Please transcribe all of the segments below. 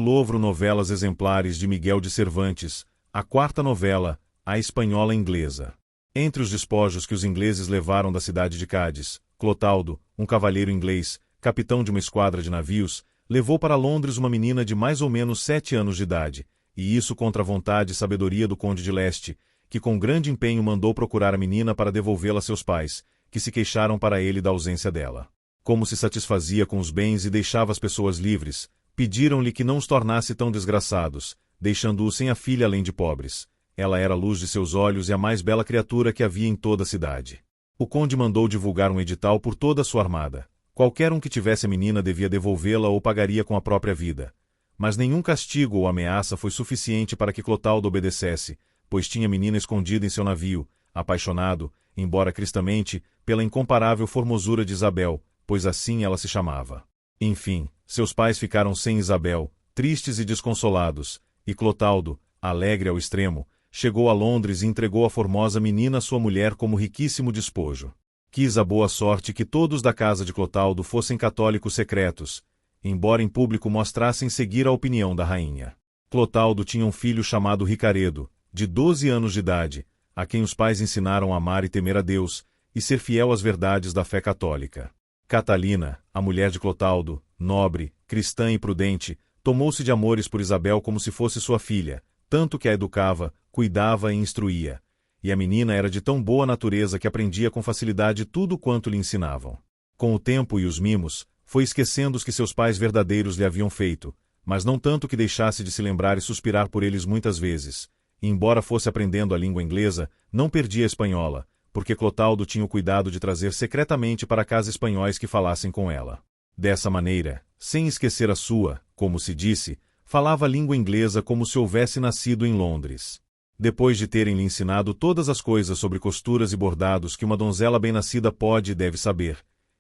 Louvre novelas exemplares de Miguel de Cervantes, a quarta novela, a espanhola inglesa. Entre os despojos que os ingleses levaram da cidade de Cádiz, Clotaldo, um cavalheiro inglês, capitão de uma esquadra de navios, levou para Londres uma menina de mais ou menos 7 anos de idade, e isso contra a vontade e sabedoria do conde de Leste, que com grande empenho mandou procurar a menina para devolvê-la a seus pais, que se queixaram para ele da ausência dela. Como se satisfazia com os bens e deixava as pessoas livres, pediram-lhe que não os tornasse tão desgraçados, deixando-os sem a filha além de pobres. Ela era a luz de seus olhos e a mais bela criatura que havia em toda a cidade. O conde mandou divulgar um edital por toda a sua armada. Qualquer um que tivesse a menina devia devolvê-la ou pagaria com a própria vida. Mas nenhum castigo ou ameaça foi suficiente para que Clotaldo obedecesse, pois tinha a menina escondida em seu navio, apaixonado, embora cristamente, pela incomparável formosura de Isabel, pois assim ela se chamava. Enfim, seus pais ficaram sem Isabel, tristes e desconsolados, e Clotaldo, alegre ao extremo, chegou a Londres e entregou a formosa menina à sua mulher como riquíssimo despojo. Quis a boa sorte que todos da casa de Clotaldo fossem católicos secretos, embora em público mostrassem seguir a opinião da rainha. Clotaldo tinha um filho chamado Ricaredo, de 12 anos de idade, a quem os pais ensinaram a amar e temer a Deus, e ser fiel às verdades da fé católica. Catalina, a mulher de Clotaldo, nobre, cristã e prudente, tomou-se de amores por Isabel como se fosse sua filha, tanto que a educava, cuidava e instruía. E a menina era de tão boa natureza que aprendia com facilidade tudo quanto lhe ensinavam. Com o tempo e os mimos, foi esquecendo os que seus pais verdadeiros lhe haviam feito, mas não tanto que deixasse de se lembrar e suspirar por eles muitas vezes. E embora fosse aprendendo a língua inglesa, não perdia a espanhola, porque Clotaldo tinha o cuidado de trazer secretamente para casa espanhóis que falassem com ela. Dessa maneira, sem esquecer a sua, como se disse, falava a língua inglesa como se houvesse nascido em Londres. Depois de terem lhe ensinado todas as coisas sobre costuras e bordados que uma donzela bem-nascida pode e deve saber,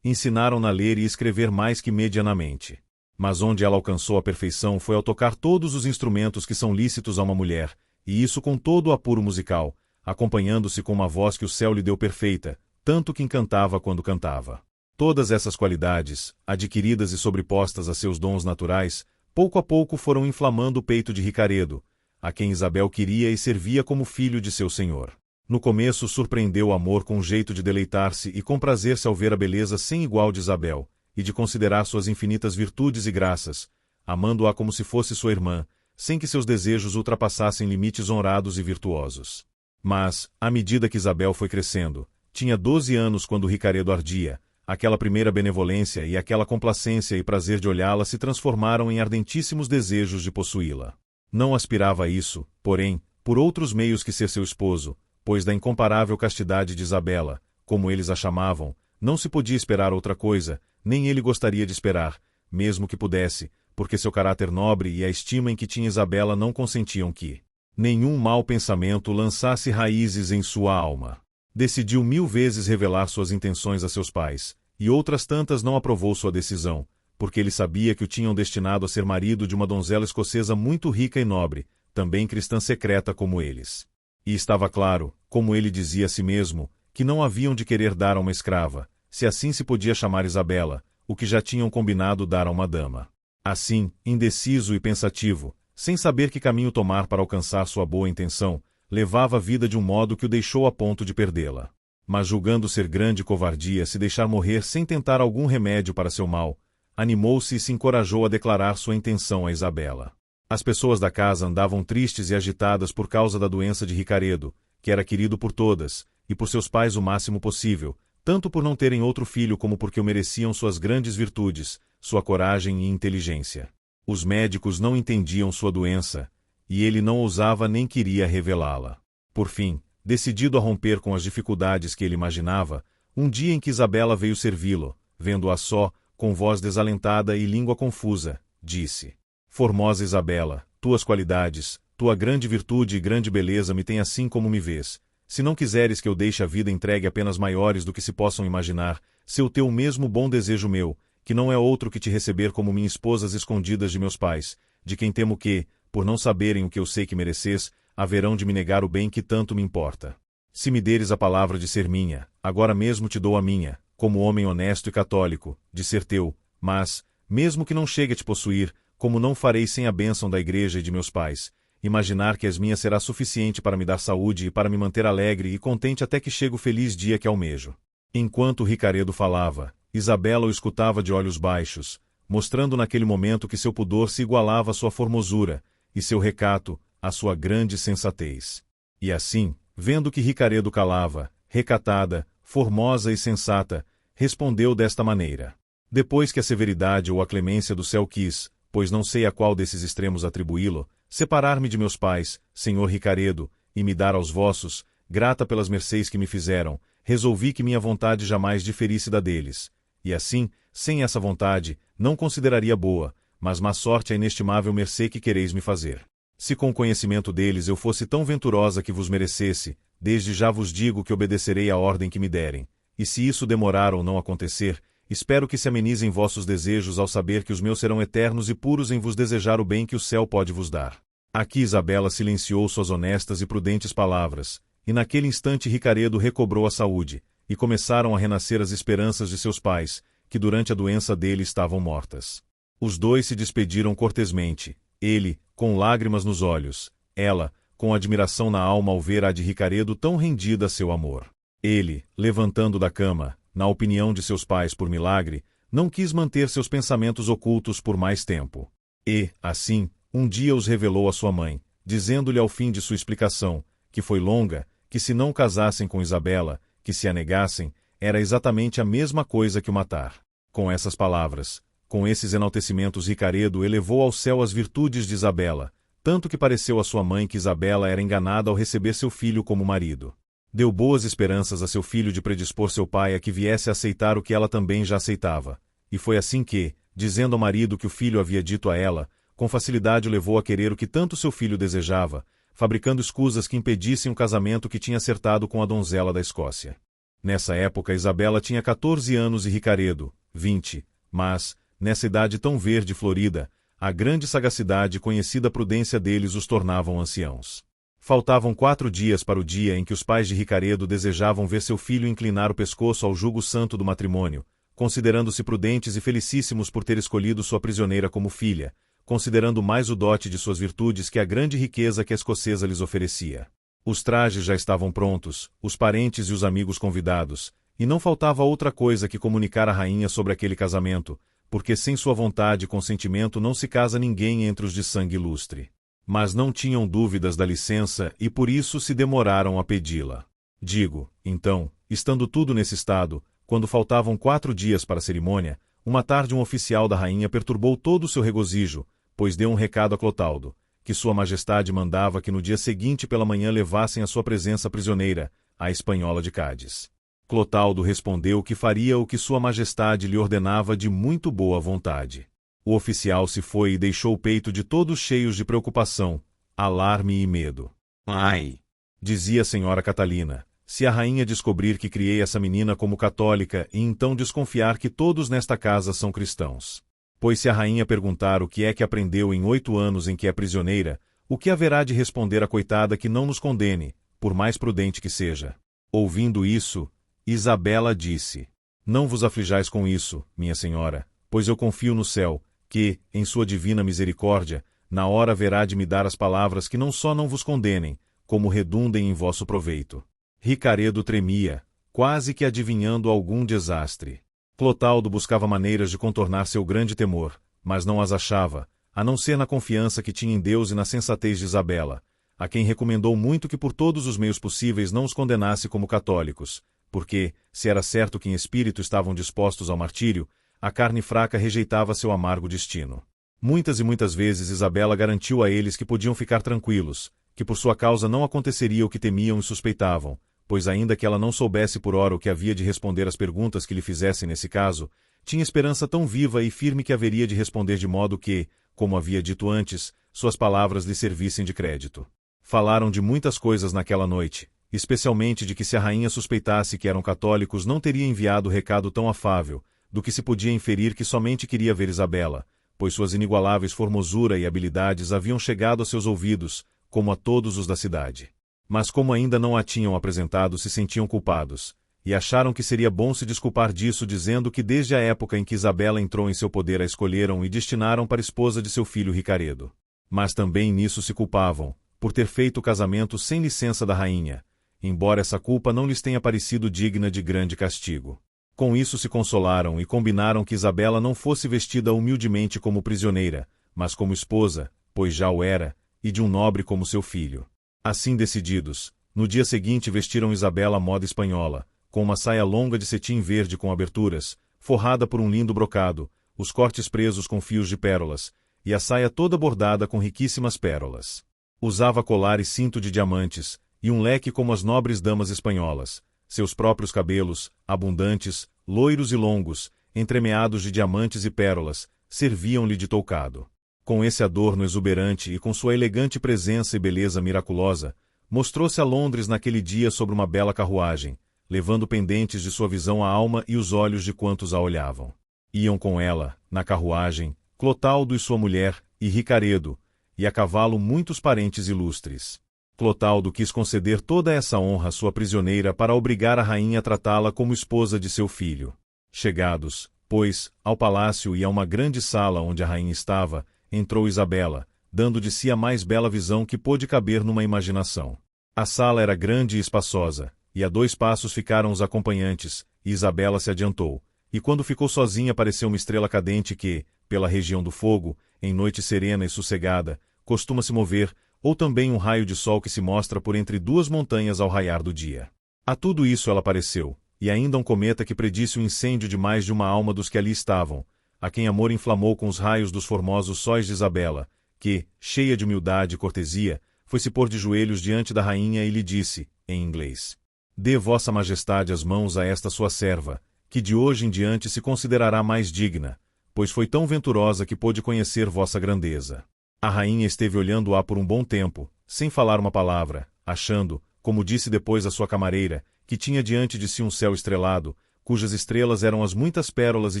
ensinaram-na a ler e escrever mais que medianamente. Mas onde ela alcançou a perfeição foi ao tocar todos os instrumentos que são lícitos a uma mulher, e isso com todo o apuro musical, acompanhando-se com uma voz que o céu lhe deu perfeita, tanto que encantava quando cantava. Todas essas qualidades, adquiridas e sobrepostas a seus dons naturais, pouco a pouco foram inflamando o peito de Ricaredo, a quem Isabel queria e servia como filho de seu senhor. No começo surpreendeu o amor com um jeito de deleitar-se e comprazer-se ao ver a beleza sem igual de Isabel, e de considerar suas infinitas virtudes e graças, amando-a como se fosse sua irmã, sem que seus desejos ultrapassassem limites honrados e virtuosos. Mas, à medida que Isabel foi crescendo, tinha 12 anos quando Ricaredo ardia, aquela primeira benevolência e aquela complacência e prazer de olhá-la se transformaram em ardentíssimos desejos de possuí-la. Não aspirava a isso, porém, por outros meios que ser seu esposo, pois da incomparável castidade de Isabela, como eles a chamavam, não se podia esperar outra coisa, nem ele gostaria de esperar, mesmo que pudesse, porque seu caráter nobre e a estima em que tinha Isabela não consentiam que nenhum mau pensamento lançasse raízes em sua alma. Decidiu 1000 vezes revelar suas intenções a seus pais, e outras tantas não aprovou sua decisão, porque ele sabia que o tinham destinado a ser marido de uma donzela escocesa muito rica e nobre, também cristã secreta como eles. E estava claro, como ele dizia a si mesmo, que não haviam de querer dar a uma escrava, se assim se podia chamar Isabela, o que já tinham combinado dar a uma dama. Assim, indeciso e pensativo, sem saber que caminho tomar para alcançar sua boa intenção, levava a vida de um modo que o deixou a ponto de perdê-la. Mas julgando ser grande covardia se deixar morrer sem tentar algum remédio para seu mal, animou-se e se encorajou a declarar sua intenção a Isabela. As pessoas da casa andavam tristes e agitadas por causa da doença de Ricaredo, que era querido por todas, e por seus pais o máximo possível, tanto por não terem outro filho como porque o mereciam suas grandes virtudes, sua coragem e inteligência. Os médicos não entendiam sua doença, e ele não ousava nem queria revelá-la. Por fim, decidido a romper com as dificuldades que ele imaginava, um dia em que Isabela veio servi-lo, vendo-a só, com voz desalentada e língua confusa, disse: Formosa Isabela, tuas qualidades, tua grande virtude e grande beleza me têm assim como me vês. Se não quiseres que eu deixe a vida entregue a penas maiores do que se possam imaginar, se o teu mesmo bom desejo meu, que não é outro que te receber como minha esposa às escondidas de meus pais, de quem temo que, por não saberem o que eu sei que mereces, haverão de me negar o bem que tanto me importa. Se me deres a palavra de ser minha, agora mesmo te dou a minha, como homem honesto e católico, de ser teu, mas, mesmo que não chegue a te possuir, como não farei sem a bênção da igreja e de meus pais, imaginar que as minhas será suficiente para me dar saúde e para me manter alegre e contente até que chegue o feliz dia que almejo. Enquanto Ricaredo falava, Isabela o escutava de olhos baixos, mostrando naquele momento que seu pudor se igualava à sua formosura, e seu recato, à sua grande sensatez. E assim, vendo que Ricaredo calava, recatada, formosa e sensata, respondeu desta maneira: depois que a severidade ou a clemência do céu quis, pois não sei a qual desses extremos atribuí-lo, separar-me de meus pais, senhor Ricaredo, e me dar aos vossos, grata pelas mercês que me fizeram, resolvi que minha vontade jamais diferisse da deles. E assim, sem essa vontade, não consideraria boa, mas má sorte a inestimável mercê que quereis me fazer. Se com o conhecimento deles eu fosse tão venturosa que vos merecesse, desde já vos digo que obedecerei à ordem que me derem. E se isso demorar ou não acontecer, espero que se amenizem vossos desejos ao saber que os meus serão eternos e puros em vos desejar o bem que o céu pode vos dar. Aqui Isabela silenciou suas honestas e prudentes palavras, e naquele instante Ricaredo recobrou a saúde, e começaram a renascer as esperanças de seus pais, que durante a doença dele estavam mortas. Os dois se despediram cortesmente, ele, com lágrimas nos olhos, ela, com admiração na alma ao ver a de Ricaredo tão rendida a seu amor. Ele, levantando da cama, na opinião de seus pais por milagre, não quis manter seus pensamentos ocultos por mais tempo. E, assim, um dia os revelou a sua mãe, dizendo-lhe ao fim de sua explicação, que foi longa, que se não casassem com Isabela, que se a negassem, era exatamente a mesma coisa que o matar. Com essas palavras, com esses enaltecimentos, Ricaredo elevou ao céu as virtudes de Isabela, tanto que pareceu à sua mãe que Isabela era enganada ao receber seu filho como marido. Deu boas esperanças a seu filho de predispor seu pai a que viesse a aceitar o que ela também já aceitava, e foi assim que, dizendo ao marido que o filho havia dito a ela, com facilidade o levou a querer o que tanto seu filho desejava, fabricando escusas que impedissem o casamento que tinha acertado com a donzela da Escócia. Nessa época Isabela tinha 14 anos e Ricaredo, 20, mas, nessa idade tão verde e florida, a grande sagacidade e conhecida prudência deles os tornavam anciãos. Faltavam 4 dias para o dia em que os pais de Ricaredo desejavam ver seu filho inclinar o pescoço ao jugo santo do matrimônio, considerando-se prudentes e felicíssimos por ter escolhido sua prisioneira como filha, considerando mais o dote de suas virtudes que a grande riqueza que a escocesa lhes oferecia. Os trajes já estavam prontos, os parentes e os amigos convidados, e não faltava outra coisa que comunicar à rainha sobre aquele casamento, porque sem sua vontade e consentimento não se casa ninguém entre os de sangue ilustre. Mas não tinham dúvidas da licença e por isso se demoraram a pedi-la. Digo, então, estando tudo nesse estado, quando faltavam 4 dias para a cerimônia, uma tarde um oficial da rainha perturbou todo o seu regozijo, pois deu um recado a Clotaldo, que sua majestade mandava que no dia seguinte pela manhã levassem à sua presença prisioneira, a espanhola de Cádiz. Clotaldo respondeu que faria o que sua majestade lhe ordenava de muito boa vontade. O oficial se foi e deixou o peito de todos cheios de preocupação, alarme e medo. Ai! Dizia a senhora Catalina, se a rainha descobrir que criei essa menina como católica e então desconfiar que todos nesta casa são cristãos. Pois se a rainha perguntar o que é que aprendeu em 8 anos em que é prisioneira, o que haverá de responder a coitada que não nos condene, por mais prudente que seja? Ouvindo isso, Isabela disse: não vos aflijais com isso, minha senhora, pois eu confio no céu, que, em sua divina misericórdia, na hora haverá de me dar as palavras que não só não vos condenem, como redundem em vosso proveito. Ricaredo tremia, quase que adivinhando algum desastre. Clotaldo buscava maneiras de contornar seu grande temor, mas não as achava, a não ser na confiança que tinha em Deus e na sensatez de Isabela, a quem recomendou muito que por todos os meios possíveis não os condenasse como católicos, porque, se era certo que em espírito estavam dispostos ao martírio, a carne fraca rejeitava seu amargo destino. Muitas e muitas vezes Isabela garantiu a eles que podiam ficar tranquilos, que por sua causa não aconteceria o que temiam e suspeitavam, pois ainda que ela não soubesse por ora o que havia de responder às perguntas que lhe fizessem nesse caso, tinha esperança tão viva e firme que haveria de responder de modo que, como havia dito antes, suas palavras lhe servissem de crédito. Falaram de muitas coisas naquela noite, especialmente de que se a rainha suspeitasse que eram católicos não teria enviado recado tão afável, do que se podia inferir que somente queria ver Isabela, pois suas inigualáveis formosura e habilidades haviam chegado a seus ouvidos, como a todos os da cidade. Mas como ainda não a tinham apresentado, se sentiam culpados, e acharam que seria bom se desculpar disso dizendo que desde a época em que Isabela entrou em seu poder a escolheram e destinaram para esposa de seu filho Ricaredo. Mas também nisso se culpavam, por ter feito o casamento sem licença da rainha, embora essa culpa não lhes tenha parecido digna de grande castigo. Com isso se consolaram e combinaram que Isabela não fosse vestida humildemente como prisioneira, mas como esposa, pois já o era, e de um nobre como seu filho. Assim decididos, no dia seguinte vestiram Isabela à moda espanhola, com uma saia longa de cetim verde com aberturas, forrada por um lindo brocado, os cortes presos com fios de pérolas, e a saia toda bordada com riquíssimas pérolas. Usava colar e cinto de diamantes, e um leque como as nobres damas espanholas. Seus próprios cabelos, abundantes, loiros e longos, entremeados de diamantes e pérolas, serviam-lhe de toucado. Com esse adorno exuberante e com sua elegante presença e beleza miraculosa, mostrou-se a Londres naquele dia sobre uma bela carruagem, levando pendentes de sua visão a alma e os olhos de quantos a olhavam. Iam com ela, na carruagem, Clotaldo e sua mulher, e Ricaredo, e a cavalo muitos parentes ilustres. Clotaldo quis conceder toda essa honra à sua prisioneira para obrigar a rainha a tratá-la como esposa de seu filho. Chegados, pois, ao palácio e a uma grande sala onde a rainha estava, entrou Isabela, dando de si a mais bela visão que pôde caber numa imaginação. A sala era grande e espaçosa, e a 2 passos ficaram os acompanhantes, e Isabela se adiantou, e quando ficou sozinha apareceu uma estrela cadente que, pela região do fogo, em noite serena e sossegada, costuma se mover, ou também um raio de sol que se mostra por entre 2 montanhas ao raiar do dia. A tudo isso ela apareceu, e ainda um cometa que predisse o incêndio de mais de uma alma dos que ali estavam, a quem amor inflamou com os raios dos formosos sóis de Isabela, que, cheia de humildade e cortesia, foi se pôr de joelhos diante da rainha e lhe disse, em inglês: Dê vossa majestade as mãos a esta sua serva, que de hoje em diante se considerará mais digna, pois foi tão venturosa que pôde conhecer vossa grandeza. A rainha esteve olhando-a por um bom tempo, sem falar uma palavra, achando, como disse depois a sua camareira, que tinha diante de si um céu estrelado, cujas estrelas eram as muitas pérolas e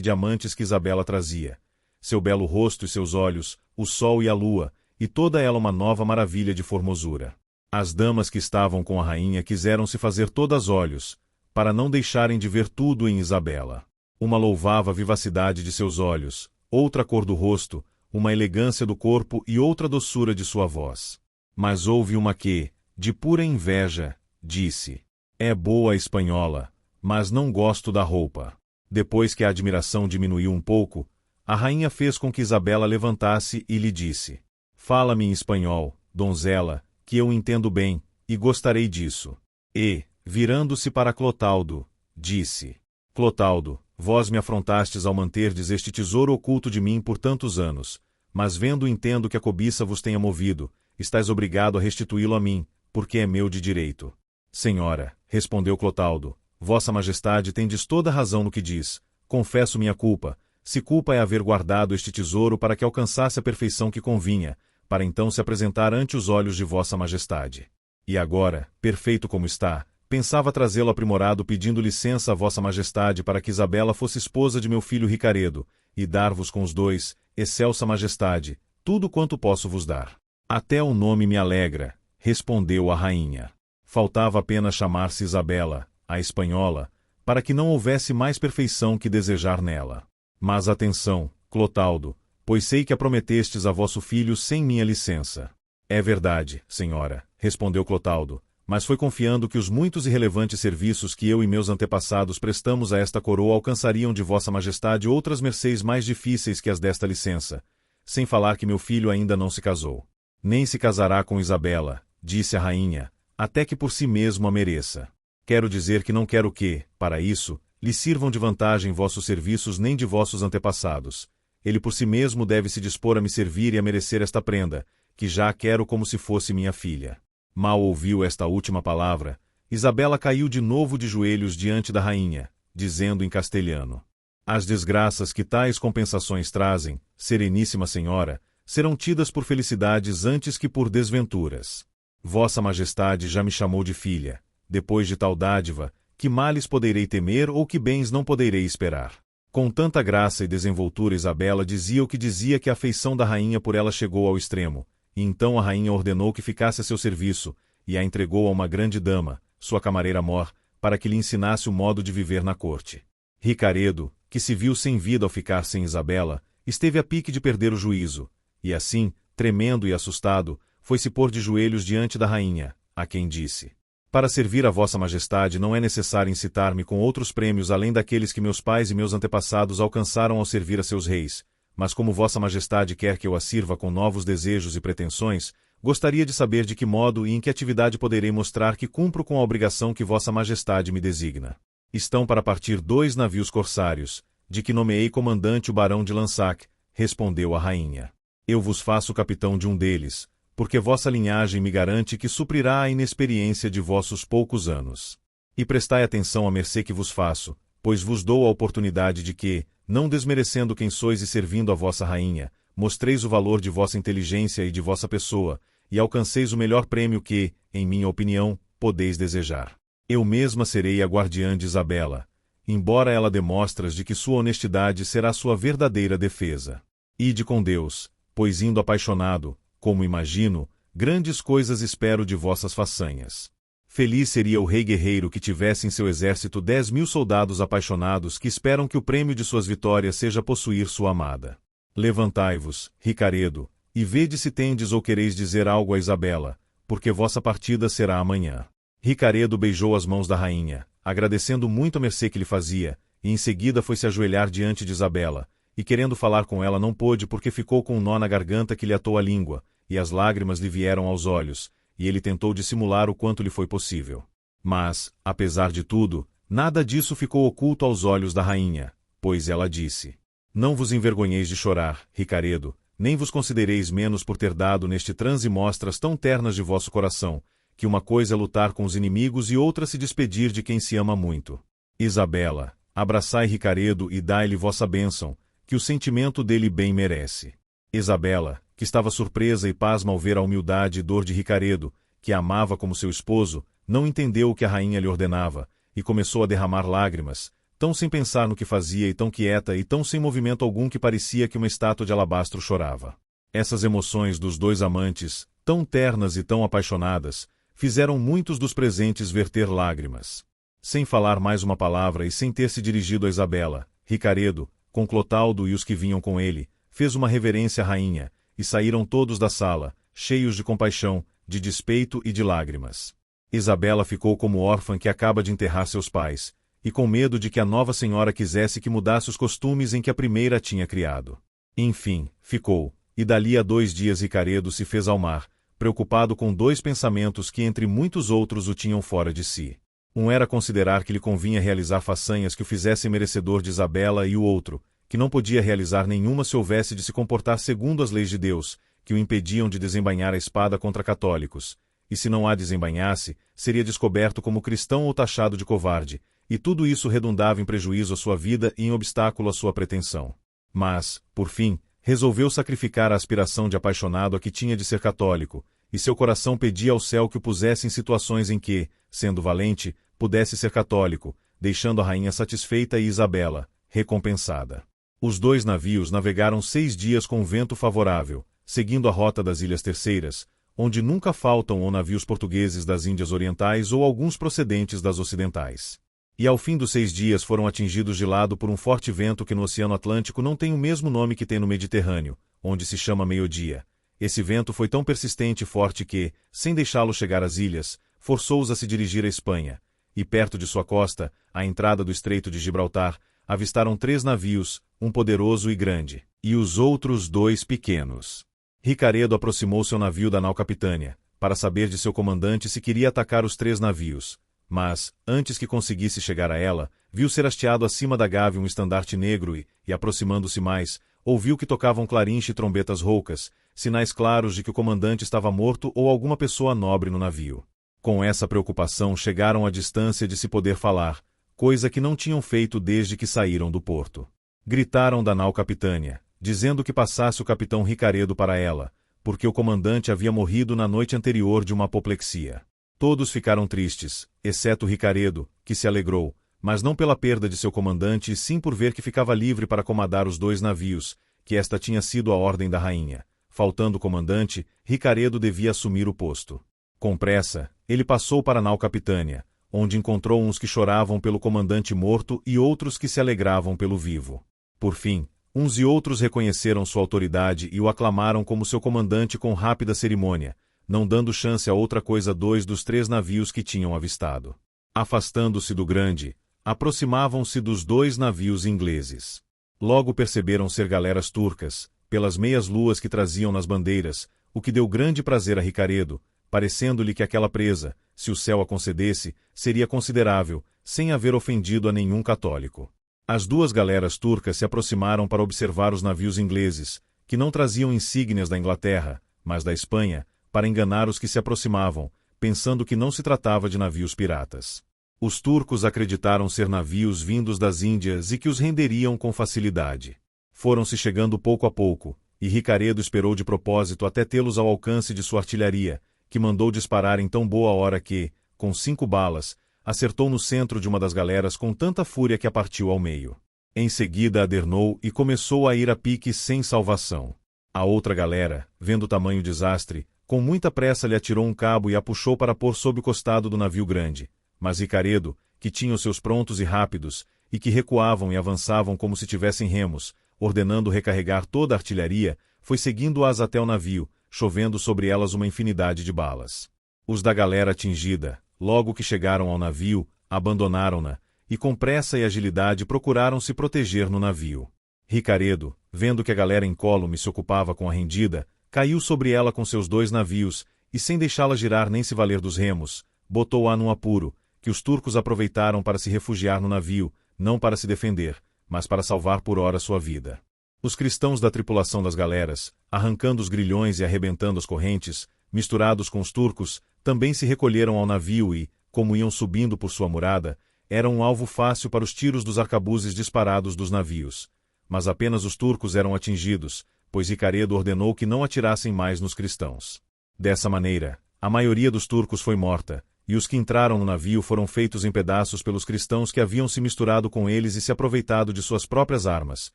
diamantes que Isabela trazia. Seu belo rosto e seus olhos, o sol e a lua, e toda ela uma nova maravilha de formosura. As damas que estavam com a rainha quiseram se fazer todas olhos, para não deixarem de ver tudo em Isabela. Uma louvava a vivacidade de seus olhos, outra a cor do rosto, uma elegância do corpo e outra doçura de sua voz. Mas houve uma que, de pura inveja, disse: É boa a espanhola, mas não gosto da roupa. Depois que a admiração diminuiu um pouco, a rainha fez com que Isabela levantasse e lhe disse: Fala-me em espanhol, donzela, que eu entendo bem, e gostarei disso. E, virando-se para Clotaldo, disse: Clotaldo, vós me afrontastes ao manterdes este tesouro oculto de mim por tantos anos, mas vendo entendo que a cobiça vos tenha movido, estáis obrigado a restituí-lo a mim, porque é meu de direito. Senhora, respondeu Clotaldo, vossa majestade tendes toda a razão no que diz. Confesso minha culpa, se culpa é haver guardado este tesouro para que alcançasse a perfeição que convinha, para então se apresentar ante os olhos de vossa majestade. E agora, perfeito como está, pensava trazê-lo aprimorado pedindo licença a vossa majestade para que Isabela fosse esposa de meu filho Ricaredo, e dar-vos com os 2, excelsa majestade, tudo quanto posso vos dar. Até o nome me alegra, respondeu a rainha. Faltava apenas chamar-se Isabela, a espanhola, para que não houvesse mais perfeição que desejar nela. Mas atenção, Clotaldo, pois sei que a prometestes a vosso filho sem minha licença. É verdade, senhora, respondeu Clotaldo, mas foi confiando que os muitos e relevantes serviços que eu e meus antepassados prestamos a esta coroa alcançariam de vossa majestade outras mercês mais difíceis que as desta licença, sem falar que meu filho ainda não se casou. Nem se casará com Isabela, disse a rainha, até que por si mesmo a mereça. Quero dizer que não quero que, para isso, lhe sirvam de vantagem vossos serviços nem de vossos antepassados. Ele por si mesmo deve se dispor a me servir e a merecer esta prenda, que já a quero como se fosse minha filha. Mal ouviu esta última palavra, Isabela caiu de novo de joelhos diante da rainha, dizendo em castelhano: As desgraças que tais compensações trazem, sereníssima senhora, serão tidas por felicidades antes que por desventuras. Vossa majestade já me chamou de filha. Depois de tal dádiva, que males poderei temer ou que bens não poderei esperar? Com tanta graça e desenvoltura Isabela dizia o que dizia que a afeição da rainha por ela chegou ao extremo, e então a rainha ordenou que ficasse a seu serviço, e a entregou a uma grande dama, sua camareira mor, para que lhe ensinasse o modo de viver na corte. Ricaredo, que se viu sem vida ao ficar sem Isabela, esteve a pique de perder o juízo, e assim, tremendo e assustado, foi-se pôr de joelhos diante da rainha, a quem disse: Para servir a vossa majestade não é necessário incitar-me com outros prêmios além daqueles que meus pais e meus antepassados alcançaram ao servir a seus reis, mas como vossa majestade quer que eu a sirva com novos desejos e pretensões, gostaria de saber de que modo e em que atividade poderei mostrar que cumpro com a obrigação que vossa majestade me designa. Estão para partir 2 navios corsários, de que nomeei comandante o barão de Lansac, respondeu a rainha. Eu vos faço capitão de um deles, porque vossa linhagem me garante que suprirá a inexperiência de vossos poucos anos. E prestai atenção à mercê que vos faço, pois vos dou a oportunidade de que, não desmerecendo quem sois e servindo a vossa rainha, mostreis o valor de vossa inteligência e de vossa pessoa, e alcanceis o melhor prêmio que, em minha opinião, podeis desejar. Eu mesma serei a guardiã de Isabela, embora ela demostras de que sua honestidade será sua verdadeira defesa. Ide com Deus, pois indo apaixonado, como imagino, grandes coisas espero de vossas façanhas. Feliz seria o rei guerreiro que tivesse em seu exército 10.000 soldados apaixonados que esperam que o prêmio de suas vitórias seja possuir sua amada. Levantai-vos, Ricaredo, e vede se tendes ou quereis dizer algo a Isabela, porque vossa partida será amanhã. Ricaredo beijou as mãos da rainha, agradecendo muito a mercê que lhe fazia, e em seguida foi se ajoelhar diante de Isabela, e querendo falar com ela não pôde porque ficou com um nó na garganta que lhe atou a língua, e as lágrimas lhe vieram aos olhos, e ele tentou dissimular o quanto lhe foi possível. Mas, apesar de tudo, nada disso ficou oculto aos olhos da rainha, pois ela disse: Não vos envergonheis de chorar, Ricaredo, nem vos considereis menos por ter dado neste transe mostras tão ternas de vosso coração, que uma coisa é lutar com os inimigos e outra se despedir de quem se ama muito. Isabela, abraçai Ricaredo e dai-lhe vossa bênção, que o sentimento dele bem merece. Isabela, que estava surpresa e pasma ao ver a humildade e dor de Ricaredo, que a amava como seu esposo, não entendeu o que a rainha lhe ordenava, e começou a derramar lágrimas, tão sem pensar no que fazia e tão quieta e tão sem movimento algum que parecia que uma estátua de alabastro chorava. Essas emoções dos dois amantes, tão ternas e tão apaixonadas, fizeram muitos dos presentes verter lágrimas. Sem falar mais uma palavra e sem ter se dirigido a Isabela, Ricaredo, com Clotaldo e os que vinham com ele, fez uma reverência à rainha, e saíram todos da sala, cheios de compaixão, de despeito e de lágrimas. Isabela ficou como órfã que acaba de enterrar seus pais, e com medo de que a nova senhora quisesse que mudasse os costumes em que a primeira tinha criado. Enfim, ficou, e dali a 2 dias Ricaredo se fez ao mar, preocupado com 2 pensamentos que entre muitos outros o tinham fora de si. Um era considerar que lhe convinha realizar façanhas que o fizessem merecedor de Isabela, e o outro, que não podia realizar nenhuma se houvesse de se comportar segundo as leis de Deus, que o impediam de desembainhar a espada contra católicos, e se não a desembainhasse, seria descoberto como cristão ou taxado de covarde, e tudo isso redundava em prejuízo à sua vida e em obstáculo à sua pretensão. Mas, por fim, resolveu sacrificar a aspiração de apaixonado a que tinha de ser católico, e seu coração pedia ao céu que o pusesse em situações em que, sendo valente, pudesse ser católico, deixando a rainha satisfeita e Isabela, recompensada. Os 2 navios navegaram 6 dias com vento favorável, seguindo a rota das Ilhas Terceiras, onde nunca faltam ou navios portugueses das Índias Orientais ou alguns procedentes das ocidentais. E ao fim dos 6 dias foram atingidos de lado por um forte vento que no Oceano Atlântico não tem o mesmo nome que tem no Mediterrâneo, onde se chama meio-dia. Esse vento foi tão persistente e forte que, sem deixá-lo chegar às ilhas, forçou-os a se dirigir à Espanha, e perto de sua costa, à entrada do Estreito de Gibraltar, avistaram 3 navios, um poderoso e grande, e os outros 2 pequenos. Ricaredo aproximou-se ao navio da nau Capitânia, para saber de seu comandante se queria atacar os 3 navios, mas, antes que conseguisse chegar a ela, viu ser hasteado acima da gávea um estandarte negro e aproximando-se mais, ouviu que tocavam clarins e trombetas roucas, sinais claros de que o comandante estava morto ou alguma pessoa nobre no navio. Com essa preocupação chegaram à distância de se poder falar, coisa que não tinham feito desde que saíram do porto. Gritaram da nau Capitânia, dizendo que passasse o capitão Ricaredo para ela, porque o comandante havia morrido na noite anterior de uma apoplexia. Todos ficaram tristes, exceto Ricaredo, que se alegrou, mas não pela perda de seu comandante e sim por ver que ficava livre para comandar os 2 navios, que esta tinha sido a ordem da rainha. Faltando o comandante, Ricaredo devia assumir o posto. Com pressa, ele passou para a nau Capitânia, onde encontrou uns que choravam pelo comandante morto e outros que se alegravam pelo vivo. Por fim, uns e outros reconheceram sua autoridade e o aclamaram como seu comandante com rápida cerimônia, não dando chance a outra coisa 2 dos 3 navios que tinham avistado. Afastando-se do grande, aproximavam-se dos 2 navios ingleses. Logo perceberam ser galeras turcas, pelas meias luas que traziam nas bandeiras, o que deu grande prazer a Ricaredo, parecendo-lhe que aquela presa, se o céu a concedesse, seria considerável, sem haver ofendido a nenhum católico. As 2 galeras turcas se aproximaram para observar os navios ingleses, que não traziam insígnias da Inglaterra, mas da Espanha, para enganar os que se aproximavam, pensando que não se tratava de navios piratas. Os turcos acreditaram ser navios vindos das Índias e que os renderiam com facilidade. Foram-se chegando pouco a pouco, e Ricaredo esperou de propósito até tê-los ao alcance de sua artilharia, que mandou disparar em tão boa hora que, com 5 balas, acertou no centro de uma das galeras com tanta fúria que a partiu ao meio. Em seguida adernou e começou a ir a pique sem salvação. A outra galera, vendo o tamanho desastre, com muita pressa lhe atirou um cabo e a puxou para pôr sob o costado do navio grande, mas Ricaredo, que tinha os seus prontos e rápidos, e que recuavam e avançavam como se tivessem remos, ordenando recarregar toda a artilharia, foi seguindo-as até o navio, chovendo sobre elas uma infinidade de balas. Os da galera atingida, logo que chegaram ao navio, abandonaram-na, e com pressa e agilidade procuraram se proteger no navio. Ricaredo, vendo que a galera incólume se ocupava com a rendida, caiu sobre ela com seus 2 navios, e sem deixá-la girar nem se valer dos remos, botou-a num apuro, que os turcos aproveitaram para se refugiar no navio, não para se defender, mas para salvar por hora sua vida. Os cristãos da tripulação das galeras, arrancando os grilhões e arrebentando as correntes, misturados com os turcos, também se recolheram ao navio e, como iam subindo por sua murada, eram um alvo fácil para os tiros dos arcabuzes disparados dos navios. Mas apenas os turcos eram atingidos, pois Ricaredo ordenou que não atirassem mais nos cristãos. Dessa maneira, a maioria dos turcos foi morta, e os que entraram no navio foram feitos em pedaços pelos cristãos que haviam se misturado com eles e se aproveitado de suas próprias armas,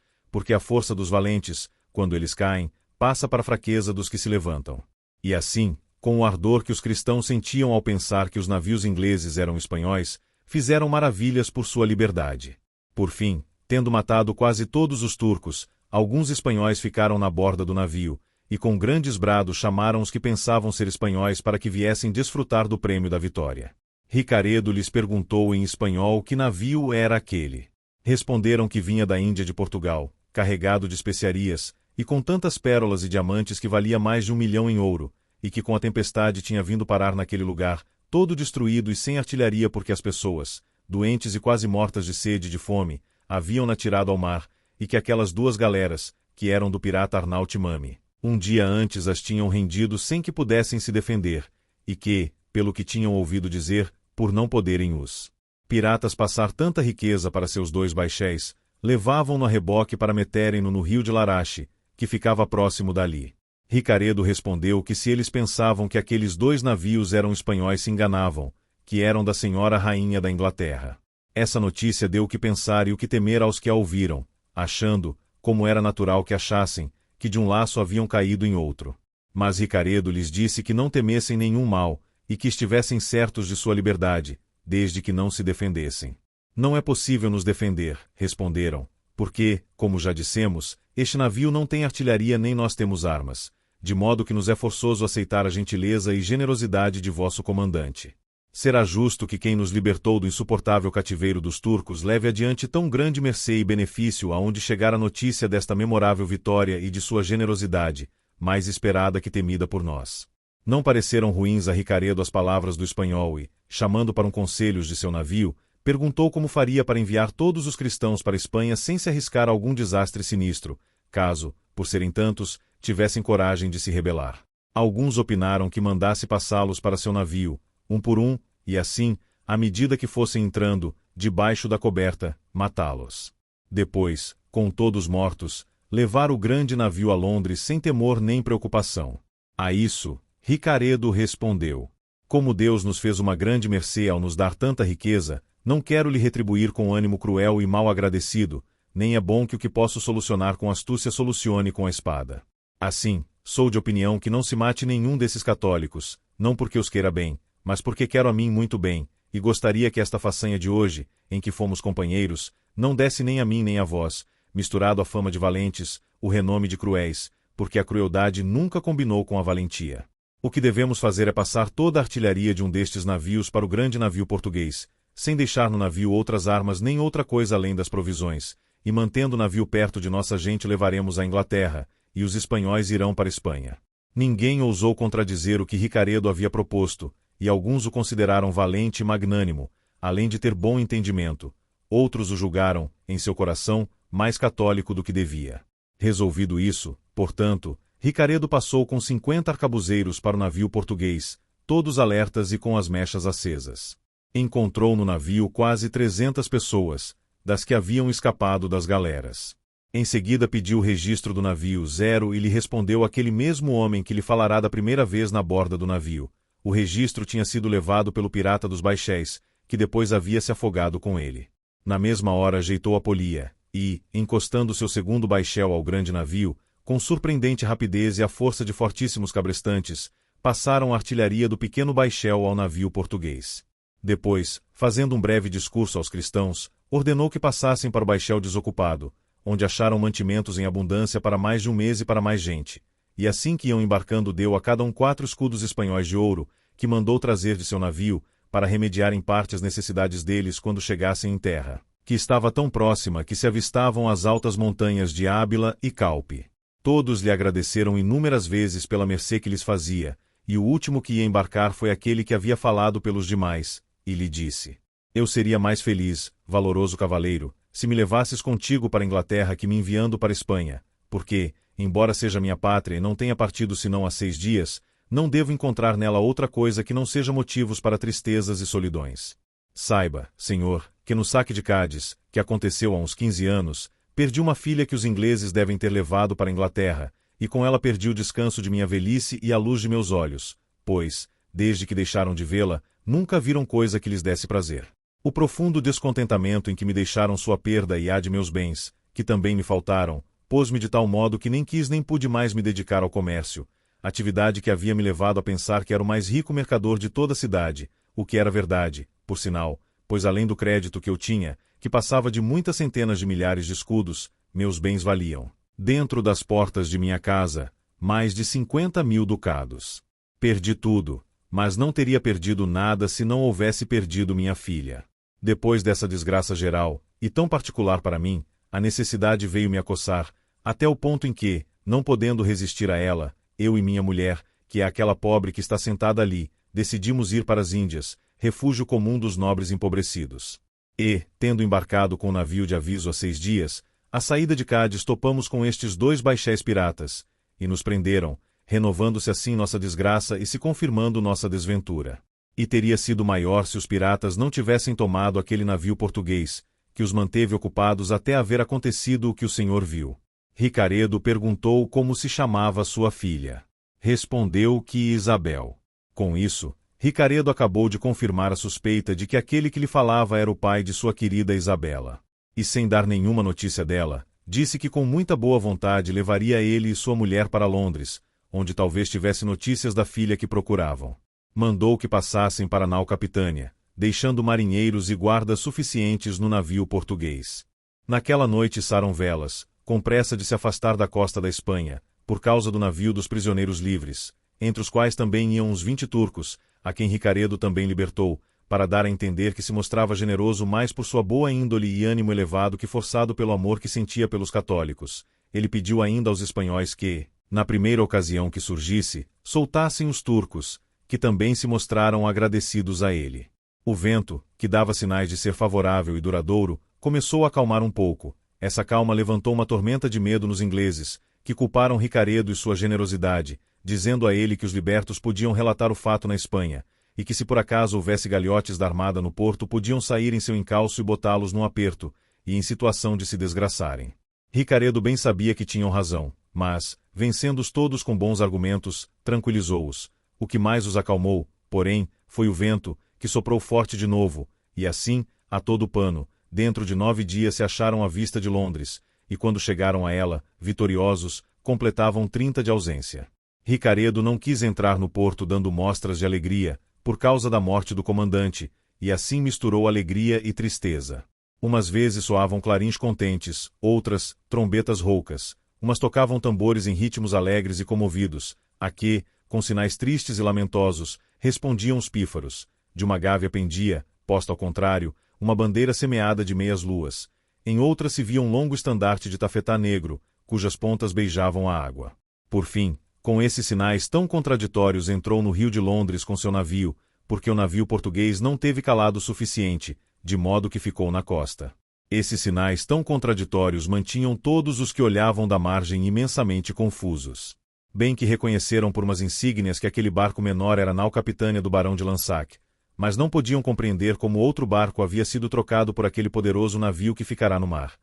porque a força dos valentes, quando eles caem, passa para a fraqueza dos que se levantam. E assim, com o ardor que os cristãos sentiam ao pensar que os navios ingleses eram espanhóis, fizeram maravilhas por sua liberdade. Por fim, tendo matado quase todos os turcos, alguns espanhóis ficaram na borda do navio, e com grandes brados chamaram os que pensavam ser espanhóis para que viessem desfrutar do prêmio da vitória. Ricaredo lhes perguntou em espanhol que navio era aquele. Responderam que vinha da Índia de Portugal, carregado de especiarias, e com tantas pérolas e diamantes que valia mais de 1 milhão em ouro, e que com a tempestade tinha vindo parar naquele lugar, todo destruído e sem artilharia porque as pessoas, doentes e quase mortas de sede e de fome, haviam-na tirado ao mar, e que aquelas 2 galeras, que eram do pirata Arnau Timami, um dia antes as tinham rendido sem que pudessem se defender, e que, pelo que tinham ouvido dizer, por não poderem os piratas passar tanta riqueza para seus 2 baixéis, levavam-no a reboque para meterem-no no rio de Larache, que ficava próximo dali. Ricaredo respondeu que se eles pensavam que aqueles 2 navios eram espanhóis se enganavam, que eram da senhora rainha da Inglaterra. Essa notícia deu o que pensar e o que temer aos que a ouviram, achando, como era natural que achassem, que de um laço haviam caído em outro. Mas Ricaredo lhes disse que não temessem nenhum mal, e que estivessem certos de sua liberdade, desde que não se defendessem. Não é possível nos defender, responderam, porque, como já dissemos, este navio não tem artilharia nem nós temos armas, de modo que nos é forçoso aceitar a gentileza e generosidade de vosso comandante. Será justo que quem nos libertou do insuportável cativeiro dos turcos leve adiante tão grande mercê e benefício aonde chegar a notícia desta memorável vitória e de sua generosidade, mais esperada que temida por nós. Não pareceram ruins a Ricaredo as palavras do espanhol e, chamando para um conselho de seu navio, perguntou como faria para enviar todos os cristãos para a Espanha sem se arriscar a algum desastre sinistro, caso, por serem tantos, tivessem coragem de se rebelar. Alguns opinaram que mandasse passá-los para seu navio, um por um, e assim, à medida que fossem entrando, debaixo da coberta, matá-los. Depois, com todos mortos, levar o grande navio a Londres sem temor nem preocupação. A isso, Ricaredo respondeu: como Deus nos fez uma grande mercê ao nos dar tanta riqueza, não quero lhe retribuir com ânimo cruel e mal agradecido, nem é bom que o que posso solucionar com astúcia solucione com a espada. Assim, sou de opinião que não se mate nenhum desses católicos, não porque os queira bem, mas porque quero a mim muito bem, e gostaria que esta façanha de hoje, em que fomos companheiros, não desse nem a mim nem a vós, misturado a fama de valentes, o renome de cruéis, porque a crueldade nunca combinou com a valentia. O que devemos fazer é passar toda a artilharia de um destes navios para o grande navio português, sem deixar no navio outras armas nem outra coisa além das provisões, e mantendo o navio perto de nossa gente levaremos à Inglaterra, e os espanhóis irão para a Espanha. Ninguém ousou contradizer o que Ricaredo havia proposto, e alguns o consideraram valente e magnânimo, além de ter bom entendimento. Outros o julgaram, em seu coração, mais católico do que devia. Resolvido isso, portanto, Ricaredo passou com 50 arcabuzeiros para o navio português, todos alertas e com as mechas acesas. Encontrou no navio quase 300 pessoas, das que haviam escapado das galeras. Em seguida pediu o registro do navio 0 e lhe respondeu aquele mesmo homem que lhe falará da primeira vez na borda do navio. O registro tinha sido levado pelo pirata dos baixéis, que depois havia se afogado com ele. Na mesma hora ajeitou a polia, e, encostando seu segundo baixel ao grande navio, com surpreendente rapidez e a força de fortíssimos cabrestantes, passaram a artilharia do pequeno baixel ao navio português. Depois, fazendo um breve discurso aos cristãos, ordenou que passassem para o baixel desocupado, onde acharam mantimentos em abundância para mais de um mês e para mais gente, e assim que iam embarcando deu a cada um 4 escudos espanhóis de ouro, que mandou trazer de seu navio, para remediar em parte as necessidades deles quando chegassem em terra, que estava tão próxima que se avistavam as altas montanhas de Ábila e Calpe. Todos lhe agradeceram inúmeras vezes pela mercê que lhes fazia, e o último que ia embarcar foi aquele que havia falado pelos demais, e lhe disse: Eu seria mais feliz, valoroso cavaleiro, se me levasses contigo para a Inglaterra que me enviando para a Espanha, porque, embora seja minha pátria e não tenha partido senão há 6 dias, não devo encontrar nela outra coisa que não seja motivos para tristezas e solidões. Saiba, senhor, que no saque de Cádiz, que aconteceu há uns 15 anos, perdi uma filha que os ingleses devem ter levado para a Inglaterra, e com ela perdi o descanso de minha velhice e a luz de meus olhos, pois, desde que deixaram de vê-la, nunca viram coisa que lhes desse prazer. O profundo descontentamento em que me deixaram sua perda e a de meus bens, que também me faltaram, pôs-me de tal modo que nem quis nem pude mais me dedicar ao comércio, atividade que havia me levado a pensar que era o mais rico mercador de toda a cidade, o que era verdade, por sinal, pois além do crédito que eu tinha, que passava de muitas centenas de milhares de escudos, meus bens valiam, dentro das portas de minha casa, mais de 50.000 ducados. Perdi tudo, mas não teria perdido nada se não houvesse perdido minha filha. Depois dessa desgraça geral, e tão particular para mim, a necessidade veio me acossar, até o ponto em que, não podendo resistir a ela, eu e minha mulher, que é aquela pobre que está sentada ali, decidimos ir para as Índias, refúgio comum dos nobres empobrecidos. E, tendo embarcado com o navio de aviso há 6 dias, à saída de Cádiz topamos com estes 2 baixéis piratas, e nos prenderam, renovando-se assim nossa desgraça e se confirmando nossa desventura. E teria sido maior se os piratas não tivessem tomado aquele navio português, que os manteve ocupados até haver acontecido o que o senhor viu. Ricaredo perguntou como se chamava sua filha. Respondeu que Isabel. Com isso, Ricaredo acabou de confirmar a suspeita de que aquele que lhe falava era o pai de sua querida Isabela. E sem dar nenhuma notícia dela, disse que com muita boa vontade levaria ele e sua mulher para Londres, onde talvez tivesse notícias da filha que procuravam. Mandou que passassem para a nau Capitânia, deixando marinheiros e guardas suficientes no navio português. Naquela noite içaram velas, com pressa de se afastar da costa da Espanha, por causa do navio dos prisioneiros livres, entre os quais também iam uns 20 turcos, a quem Ricaredo também libertou, para dar a entender que se mostrava generoso mais por sua boa índole e ânimo elevado que forçado pelo amor que sentia pelos católicos. Ele pediu ainda aos espanhóis que, na primeira ocasião que surgisse, soltassem os turcos, que também se mostraram agradecidos a ele. O vento, que dava sinais de ser favorável e duradouro, começou a acalmar um pouco. Essa calma levantou uma tormenta de medo nos ingleses, que culparam Ricaredo e sua generosidade, dizendo a ele que os libertos podiam relatar o fato na Espanha, e que se por acaso houvesse galiotes da armada no porto podiam sair em seu encalço e botá-los num aperto, e em situação de se desgraçarem. Ricaredo bem sabia que tinham razão, mas, vencendo-os todos com bons argumentos, tranquilizou-os. O que mais os acalmou, porém, foi o vento, que soprou forte de novo, e assim, a todo pano, dentro de 9 dias se acharam à vista de Londres, e quando chegaram a ela, vitoriosos, completavam 30 de ausência. Ricaredo não quis entrar no porto dando mostras de alegria, por causa da morte do comandante, e assim misturou alegria e tristeza. Umas vezes soavam clarins contentes, outras, trombetas roucas, umas tocavam tambores em ritmos alegres e comovidos, a que, com sinais tristes e lamentosos, respondiam os pífaros. De uma gávea pendia, posta ao contrário, uma bandeira semeada de meias luas. Em outra se via um longo estandarte de tafetá negro, cujas pontas beijavam a água. Por fim, com esses sinais tão contraditórios entrou no Rio de Londres com seu navio, porque o navio português não teve calado suficiente, de modo que ficou na costa. Esses sinais tão contraditórios mantinham todos os que olhavam da margem imensamente confusos. Bem que reconheceram por umas insígnias que aquele barco menor era a nau capitânia do barão de Lansac, mas não podiam compreender como outro barco havia sido trocado por aquele poderoso navio que ficará no mar.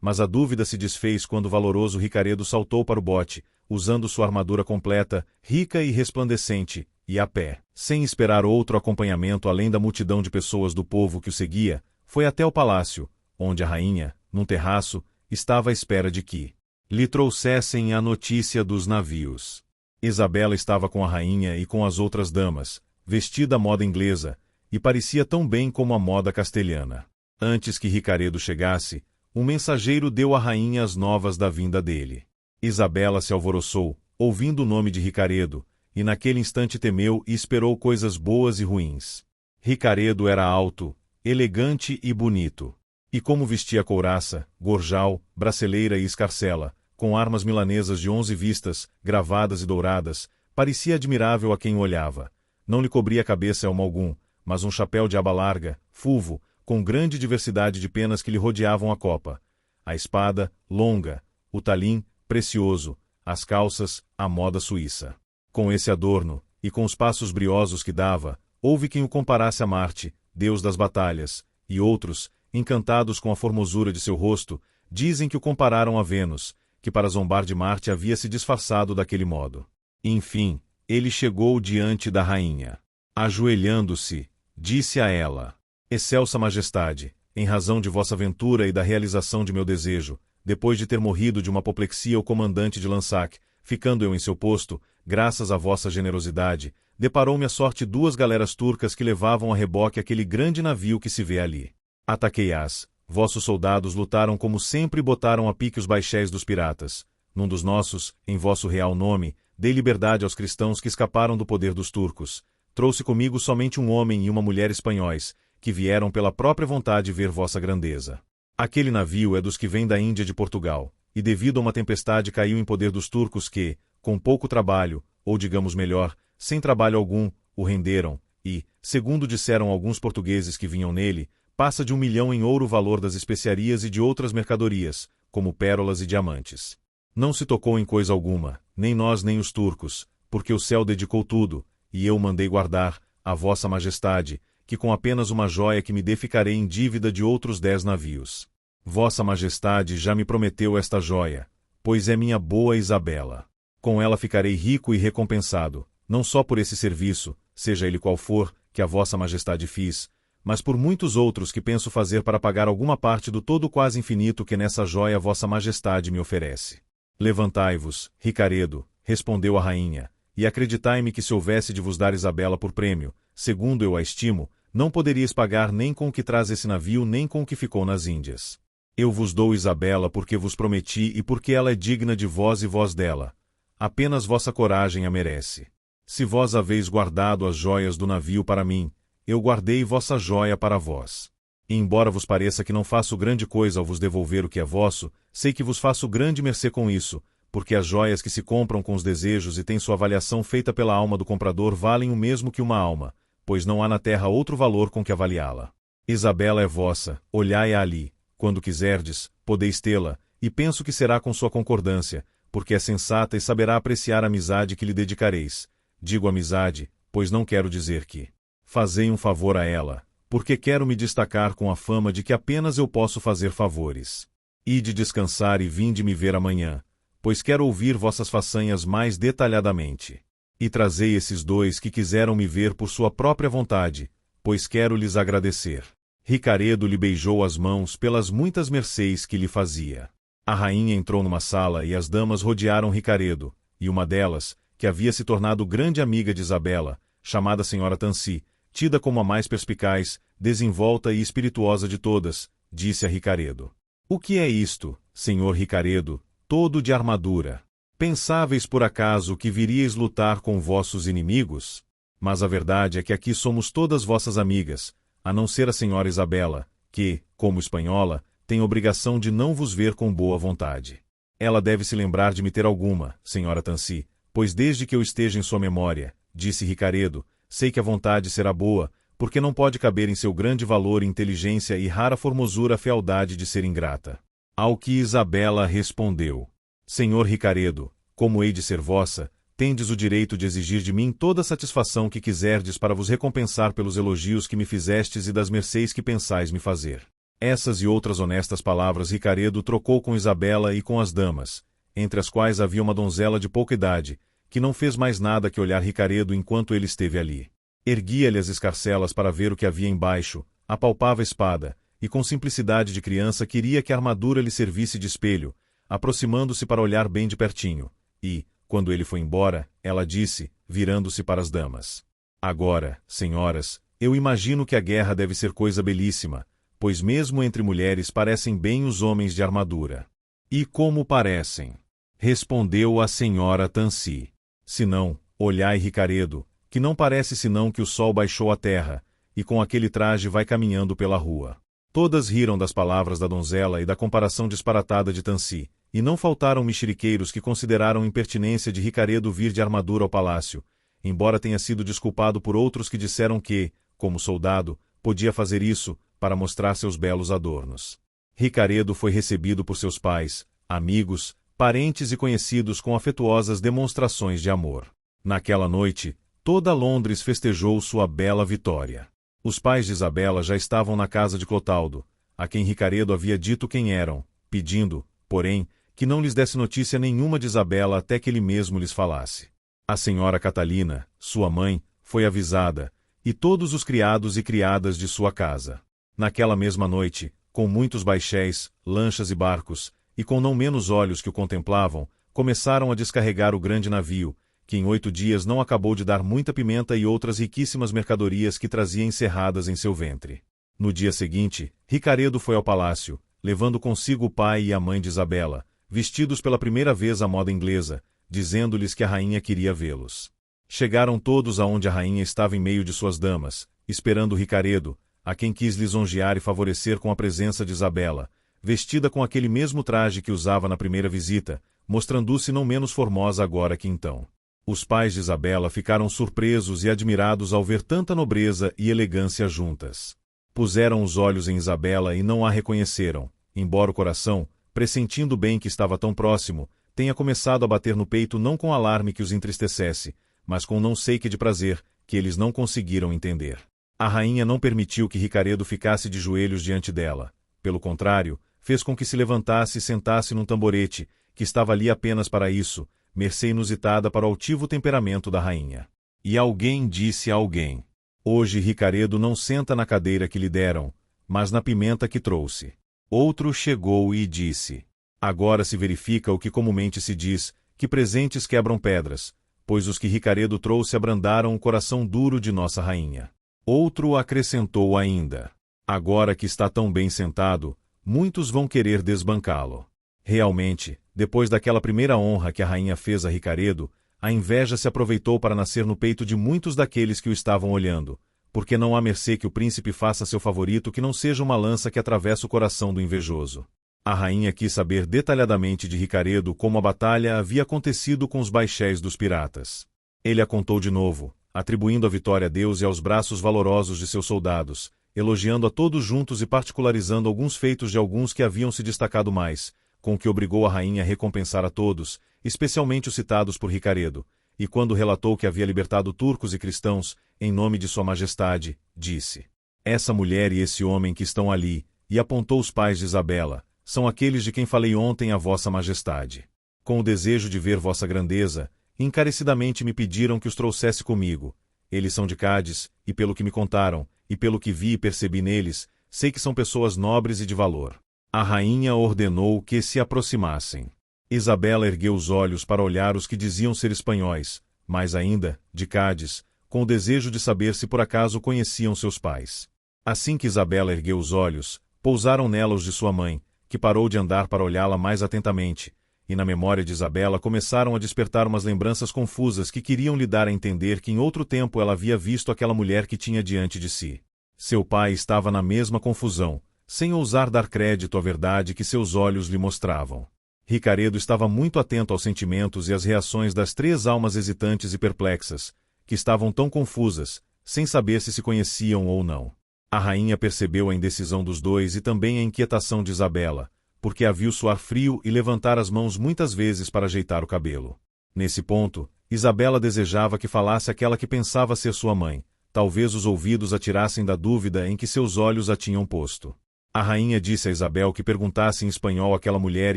Mas a dúvida se desfez quando o valoroso Ricaredo saltou para o bote, usando sua armadura completa, rica e resplandecente, e a pé, sem esperar outro acompanhamento além da multidão de pessoas do povo que o seguia, foi até o palácio, onde a rainha, num terraço, estava à espera de que lhe trouxessem a notícia dos navios. Isabela estava com a rainha e com as outras damas, vestida à moda inglesa, e parecia tão bem como a moda castelhana. Antes que Ricaredo chegasse, um mensageiro deu à rainha as novas da vinda dele. Isabela se alvoroçou, ouvindo o nome de Ricaredo, e naquele instante temeu e esperou coisas boas e ruins. Ricaredo era alto, elegante e bonito. E como vestia couraça, gorjal, braceleira e escarcela, com armas milanesas de 11 vistas, gravadas e douradas, parecia admirável a quem o olhava. Não lhe cobria a cabeça elmo algum, mas um chapéu de aba larga, fulvo, com grande diversidade de penas que lhe rodeavam a copa. A espada, longa, o talim, precioso, as calças, a moda suíça. Com esse adorno, e com os passos briosos que dava, houve quem o comparasse a Marte, deus das batalhas, e outros, encantados com a formosura de seu rosto, dizem que o compararam a Vênus, que para zombar de Marte havia se disfarçado daquele modo. Enfim, ele chegou diante da rainha. Ajoelhando-se, disse a ela: Excelsa Majestade, em razão de vossa ventura e da realização de meu desejo, depois de ter morrido de uma apoplexia o comandante de Lansac, ficando eu em seu posto, graças à vossa generosidade, deparou-me a sorte 2 galeras turcas que levavam a reboque aquele grande navio que se vê ali. Ataquei-as. Vossos soldados lutaram como sempre e botaram a pique os baixéis dos piratas. Num dos nossos, em vosso real nome, dei liberdade aos cristãos que escaparam do poder dos turcos. Trouxe comigo somente um homem e uma mulher espanhóis, que vieram pela própria vontade ver vossa grandeza. Aquele navio é dos que vêm da Índia de Portugal, e devido a uma tempestade caiu em poder dos turcos que, com pouco trabalho, ou digamos melhor, sem trabalho algum, o renderam, e, segundo disseram alguns portugueses que vinham nele, passa de 1 milhão em ouro o valor das especiarias e de outras mercadorias, como pérolas e diamantes. Não se tocou em coisa alguma, nem nós nem os turcos, porque o céu dedicou tudo, e eu mandei guardar, a vossa majestade, que com apenas uma joia que me dê ficarei em dívida de outros 10 navios. Vossa majestade já me prometeu esta joia, pois é minha boa Isabela. Com ela ficarei rico e recompensado, não só por esse serviço, seja ele qual for, que a vossa majestade fiz, mas por muitos outros que penso fazer para pagar alguma parte do todo quase infinito que nessa joia vossa majestade me oferece. Levantai-vos, Ricaredo, respondeu a rainha, e acreditai-me que se houvesse de vos dar Isabela por prêmio, segundo eu a estimo, não poderíeis pagar nem com o que traz esse navio nem com o que ficou nas Índias. Eu vos dou Isabela porque vos prometi e porque ela é digna de vós e vós dela. Apenas vossa coragem a merece. Se vós haveis guardado as joias do navio para mim, eu guardei vossa joia para vós. E embora vos pareça que não faço grande coisa ao vos devolver o que é vosso, sei que vos faço grande mercê com isso, porque as joias que se compram com os desejos e têm sua avaliação feita pela alma do comprador valem o mesmo que uma alma, pois não há na terra outro valor com que avaliá-la. Isabela é vossa, olhai-a ali, quando quiserdes, podeis tê-la, e penso que será com sua concordância, porque é sensata e saberá apreciar a amizade que lhe dedicareis. Digo amizade, pois não quero dizer que fazei um favor a ela, porque quero me destacar com a fama de que apenas eu posso fazer favores. Ide descansar e vinde me ver amanhã, pois quero ouvir vossas façanhas mais detalhadamente. E trazei esses 2 que quiseram me ver por sua própria vontade, pois quero lhes agradecer. Ricaredo lhe beijou as mãos pelas muitas mercês que lhe fazia. A rainha entrou numa sala e as damas rodearam Ricaredo, e uma delas, que havia se tornado grande amiga de Isabela, chamada Senhora Tancy, tida como a mais perspicaz, desenvolta e espirituosa de todas, disse a Ricaredo. O que é isto, senhor Ricaredo, todo de armadura? Pensáveis por acaso que viríeis lutar com vossos inimigos? Mas a verdade é que aqui somos todas vossas amigas, a não ser a senhora Isabela, que, como espanhola, tem obrigação de não vos ver com boa vontade. Ela deve se lembrar de me ter alguma, senhora Tansi, pois desde que eu esteja em sua memória, disse Ricaredo, sei que a vontade será boa, porque não pode caber em seu grande valor e inteligência e rara formosura a fealdade de ser ingrata. Ao que Isabela respondeu: Senhor Ricaredo, como hei de ser vossa, tendes o direito de exigir de mim toda a satisfação que quiserdes para vos recompensar pelos elogios que me fizestes e das mercês que pensais me fazer. Essas e outras honestas palavras Ricaredo trocou com Isabela e com as damas, entre as quais havia uma donzela de pouca idade, que não fez mais nada que olhar Ricaredo enquanto ele esteve ali. Erguia-lhe as escarcelas para ver o que havia embaixo, apalpava a espada, e com simplicidade de criança queria que a armadura lhe servisse de espelho, aproximando-se para olhar bem de pertinho, e, quando ele foi embora, ela disse, virando-se para as damas: Agora, senhoras, eu imagino que a guerra deve ser coisa belíssima, pois mesmo entre mulheres parecem bem os homens de armadura. E como parecem? Respondeu a senhora Tansi. Se não, olhai Ricaredo, que não parece senão que o sol baixou à terra, e com aquele traje vai caminhando pela rua. Todas riram das palavras da donzela e da comparação disparatada de Tansi, e não faltaram mexeriqueiros que consideraram impertinência de Ricaredo vir de armadura ao palácio, embora tenha sido desculpado por outros que disseram que, como soldado, podia fazer isso para mostrar seus belos adornos. Ricaredo foi recebido por seus pais, amigos, parentes e conhecidos com afetuosas demonstrações de amor. Naquela noite, toda Londres festejou sua bela vitória. Os pais de Isabela já estavam na casa de Clotaldo, a quem Ricaredo havia dito quem eram, pedindo, porém, que não lhes desse notícia nenhuma de Isabela até que ele mesmo lhes falasse. A senhora Catalina, sua mãe, foi avisada, e todos os criados e criadas de sua casa. Naquela mesma noite, com muitos baixéis, lanchas e barcos, e com não menos olhos que o contemplavam, começaram a descarregar o grande navio, que em 8 dias não acabou de dar muita pimenta e outras riquíssimas mercadorias que trazia encerradas em seu ventre. No dia seguinte, Ricaredo foi ao palácio, levando consigo o pai e a mãe de Isabela, vestidos pela primeira vez à moda inglesa, dizendo-lhes que a rainha queria vê-los. Chegaram todos aonde a rainha estava em meio de suas damas, esperando Ricaredo, a quem quis lisonjear e favorecer com a presença de Isabela, vestida com aquele mesmo traje que usava na primeira visita, mostrando-se não menos formosa agora que então. Os pais de Isabela ficaram surpresos e admirados ao ver tanta nobreza e elegância juntas. Puseram os olhos em Isabela e não a reconheceram, embora o coração, pressentindo bem que estava tão próximo, tenha começado a bater no peito não com alarme que os entristecesse, mas com não sei que de prazer, que eles não conseguiram entender. A rainha não permitiu que Ricaredo ficasse de joelhos diante dela. Pelo contrário, fez com que se levantasse e sentasse num tamborete, que estava ali apenas para isso, mercê inusitada para o altivo temperamento da rainha. E alguém disse a alguém: Hoje Ricaredo não senta na cadeira que lhe deram, mas na pimenta que trouxe. Outro chegou e disse: Agora se verifica o que comumente se diz, que presentes quebram pedras, pois os que Ricaredo trouxe abrandaram o coração duro de nossa rainha. Outro acrescentou ainda: Agora que está tão bem sentado, muitos vão querer desbancá-lo. Realmente, depois daquela primeira honra que a rainha fez a Ricaredo, a inveja se aproveitou para nascer no peito de muitos daqueles que o estavam olhando, porque não há mercê que o príncipe faça a seu favorito que não seja uma lança que atravessa o coração do invejoso. A rainha quis saber detalhadamente de Ricaredo como a batalha havia acontecido com os baixéis dos piratas. Ele a contou de novo, atribuindo a vitória a Deus e aos braços valorosos de seus soldados, elogiando a todos juntos e particularizando alguns feitos de alguns que haviam se destacado mais, com o que obrigou a rainha a recompensar a todos, especialmente os citados por Ricaredo, e quando relatou que havia libertado turcos e cristãos, em nome de sua majestade, disse: Essa mulher e esse homem que estão ali, e apontou os pais de Isabela, são aqueles de quem falei ontem a vossa majestade. Com o desejo de ver vossa grandeza, encarecidamente me pediram que os trouxesse comigo. Eles são de Cádiz, e pelo que me contaram, e pelo que vi e percebi neles, sei que são pessoas nobres e de valor. A rainha ordenou que se aproximassem. Isabela ergueu os olhos para olhar os que diziam ser espanhóis, mas ainda, de Cádiz, com o desejo de saber se por acaso conheciam seus pais. Assim que Isabela ergueu os olhos, pousaram nela os de sua mãe, que parou de andar para olhá-la mais atentamente, e na memória de Isabela começaram a despertar umas lembranças confusas que queriam lhe dar a entender que em outro tempo ela havia visto aquela mulher que tinha diante de si. Seu pai estava na mesma confusão, sem ousar dar crédito à verdade que seus olhos lhe mostravam. Ricaredo estava muito atento aos sentimentos e às reações das 3 almas hesitantes e perplexas, que estavam tão confusas, sem saber se conheciam ou não. A rainha percebeu a indecisão dos dois e também a inquietação de Isabela, porque a viu suar frio e levantar as mãos muitas vezes para ajeitar o cabelo. Nesse ponto, Isabela desejava que falasse aquela que pensava ser sua mãe. Talvez os ouvidos a tirassem da dúvida em que seus olhos a tinham posto. A rainha disse a Isabel que perguntasse em espanhol aquela mulher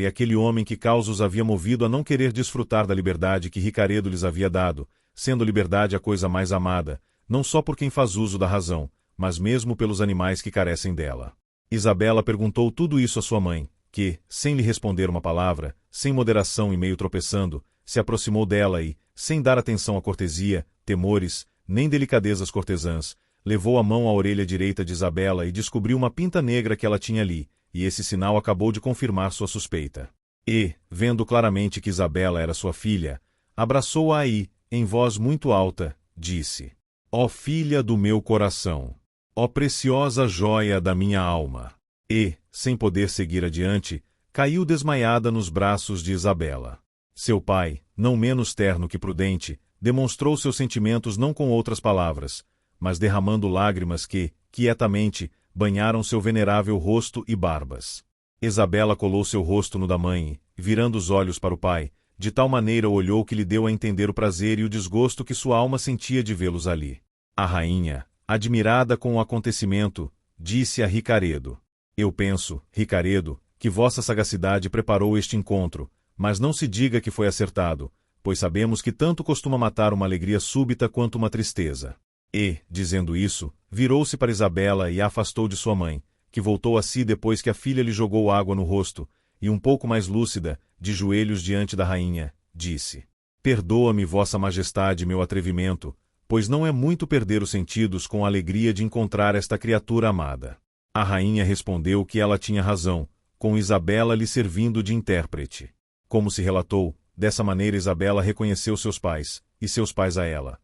e aquele homem que causa os havia movido a não querer desfrutar da liberdade que Ricaredo lhes havia dado, sendo liberdade a coisa mais amada, não só por quem faz uso da razão, mas mesmo pelos animais que carecem dela. Isabela perguntou tudo isso à sua mãe, que, sem lhe responder uma palavra, sem moderação e meio tropeçando, se aproximou dela e, sem dar atenção à cortesia, temores, nem delicadezas cortesãs, levou a mão à orelha direita de Isabela e descobriu uma pinta negra que ela tinha ali, e esse sinal acabou de confirmar sua suspeita. E, vendo claramente que Isabela era sua filha, abraçou-a e, em voz muito alta, disse: Ó filha do meu coração! Ó preciosa joia da minha alma! E, sem poder seguir adiante, caiu desmaiada nos braços de Isabela. Seu pai, não menos terno que prudente, demonstrou seus sentimentos não com outras palavras, mas derramando lágrimas que, quietamente, banharam seu venerável rosto e barbas. Isabela colou seu rosto no da mãe e, virando os olhos para o pai, de tal maneira o olhou que lhe deu a entender o prazer e o desgosto que sua alma sentia de vê-los ali. A rainha, admirada com o acontecimento, disse a Ricaredo: Eu penso, Ricaredo, que vossa sagacidade preparou este encontro, mas não se diga que foi acertado, pois sabemos que tanto costuma matar uma alegria súbita quanto uma tristeza. E, dizendo isso, virou-se para Isabela e a afastou de sua mãe, que voltou a si depois que a filha lhe jogou água no rosto, e um pouco mais lúcida, de joelhos diante da rainha, disse: Perdoa-me, vossa majestade, meu atrevimento, pois não é muito perder os sentidos com a alegria de encontrar esta criatura amada. A rainha respondeu que ela tinha razão, com Isabela lhe servindo de intérprete. Como se relatou, dessa maneira Isabela reconheceu seus pais, e seus pais a ela.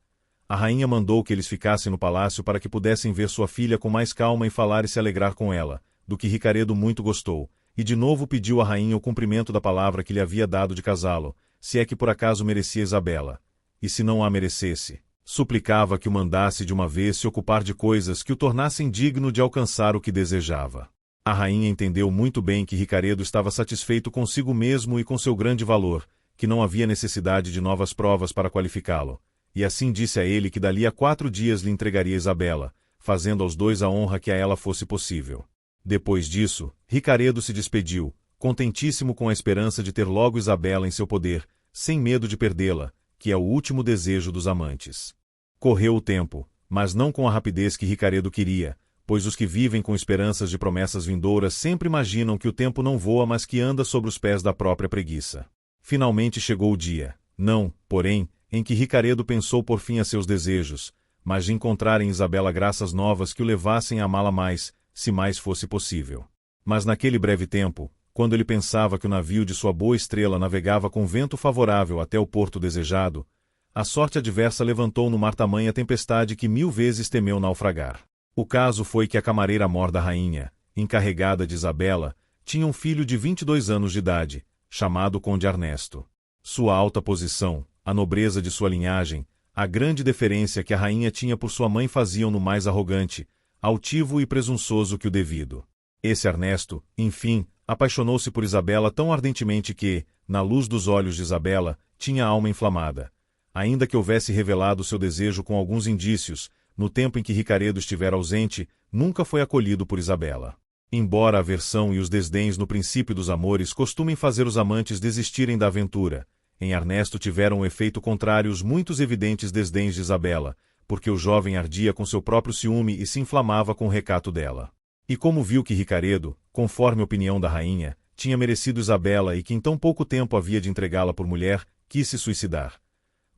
A rainha mandou que eles ficassem no palácio para que pudessem ver sua filha com mais calma e falar e se alegrar com ela, do que Ricaredo muito gostou, e de novo pediu à rainha o cumprimento da palavra que lhe havia dado de casá-lo, se é que por acaso merecia Isabela. E se não a merecesse, suplicava que o mandasse de uma vez se ocupar de coisas que o tornassem digno de alcançar o que desejava. A rainha entendeu muito bem que Ricaredo estava satisfeito consigo mesmo e com seu grande valor, que não havia necessidade de novas provas para qualificá-lo, e assim disse a ele que dali a 4 dias lhe entregaria Isabela, fazendo aos dois a honra que a ela fosse possível. Depois disso, Ricaredo se despediu, contentíssimo com a esperança de ter logo Isabela em seu poder, sem medo de perdê-la, que é o último desejo dos amantes. Correu o tempo, mas não com a rapidez que Ricaredo queria, pois os que vivem com esperanças de promessas vindouras sempre imaginam que o tempo não voa mas que anda sobre os pés da própria preguiça. Finalmente chegou o dia, não, porém, em que Ricaredo pensou por fim a seus desejos, mas de encontrar em Isabela graças novas que o levassem a amá-la mais, se mais fosse possível. Mas naquele breve tempo, quando ele pensava que o navio de sua boa estrela navegava com vento favorável até o porto desejado, a sorte adversa levantou no mar tamanha tempestade que 1000 vezes temeu naufragar. O caso foi que a camareira-mor da rainha, encarregada de Isabela, tinha um filho de 22 anos de idade, chamado Conde Ernesto. Sua alta posição, a nobreza de sua linhagem, a grande deferência que a rainha tinha por sua mãe faziam-no mais arrogante, altivo e presunçoso que o devido. Esse Ernesto, enfim, apaixonou-se por Isabela tão ardentemente que, na luz dos olhos de Isabela, tinha a alma inflamada. Ainda que houvesse revelado seu desejo com alguns indícios, no tempo em que Ricaredo estivera ausente, nunca foi acolhido por Isabela. Embora a aversão e os desdéns no princípio dos amores costumem fazer os amantes desistirem da aventura, em Ernesto tiveram um efeito contrário os muitos evidentes desdéns de Isabela, porque o jovem ardia com seu próprio ciúme e se inflamava com o recato dela. E como viu que Ricaredo, conforme a opinião da rainha, tinha merecido Isabela e que em tão pouco tempo havia de entregá-la por mulher, quis se suicidar.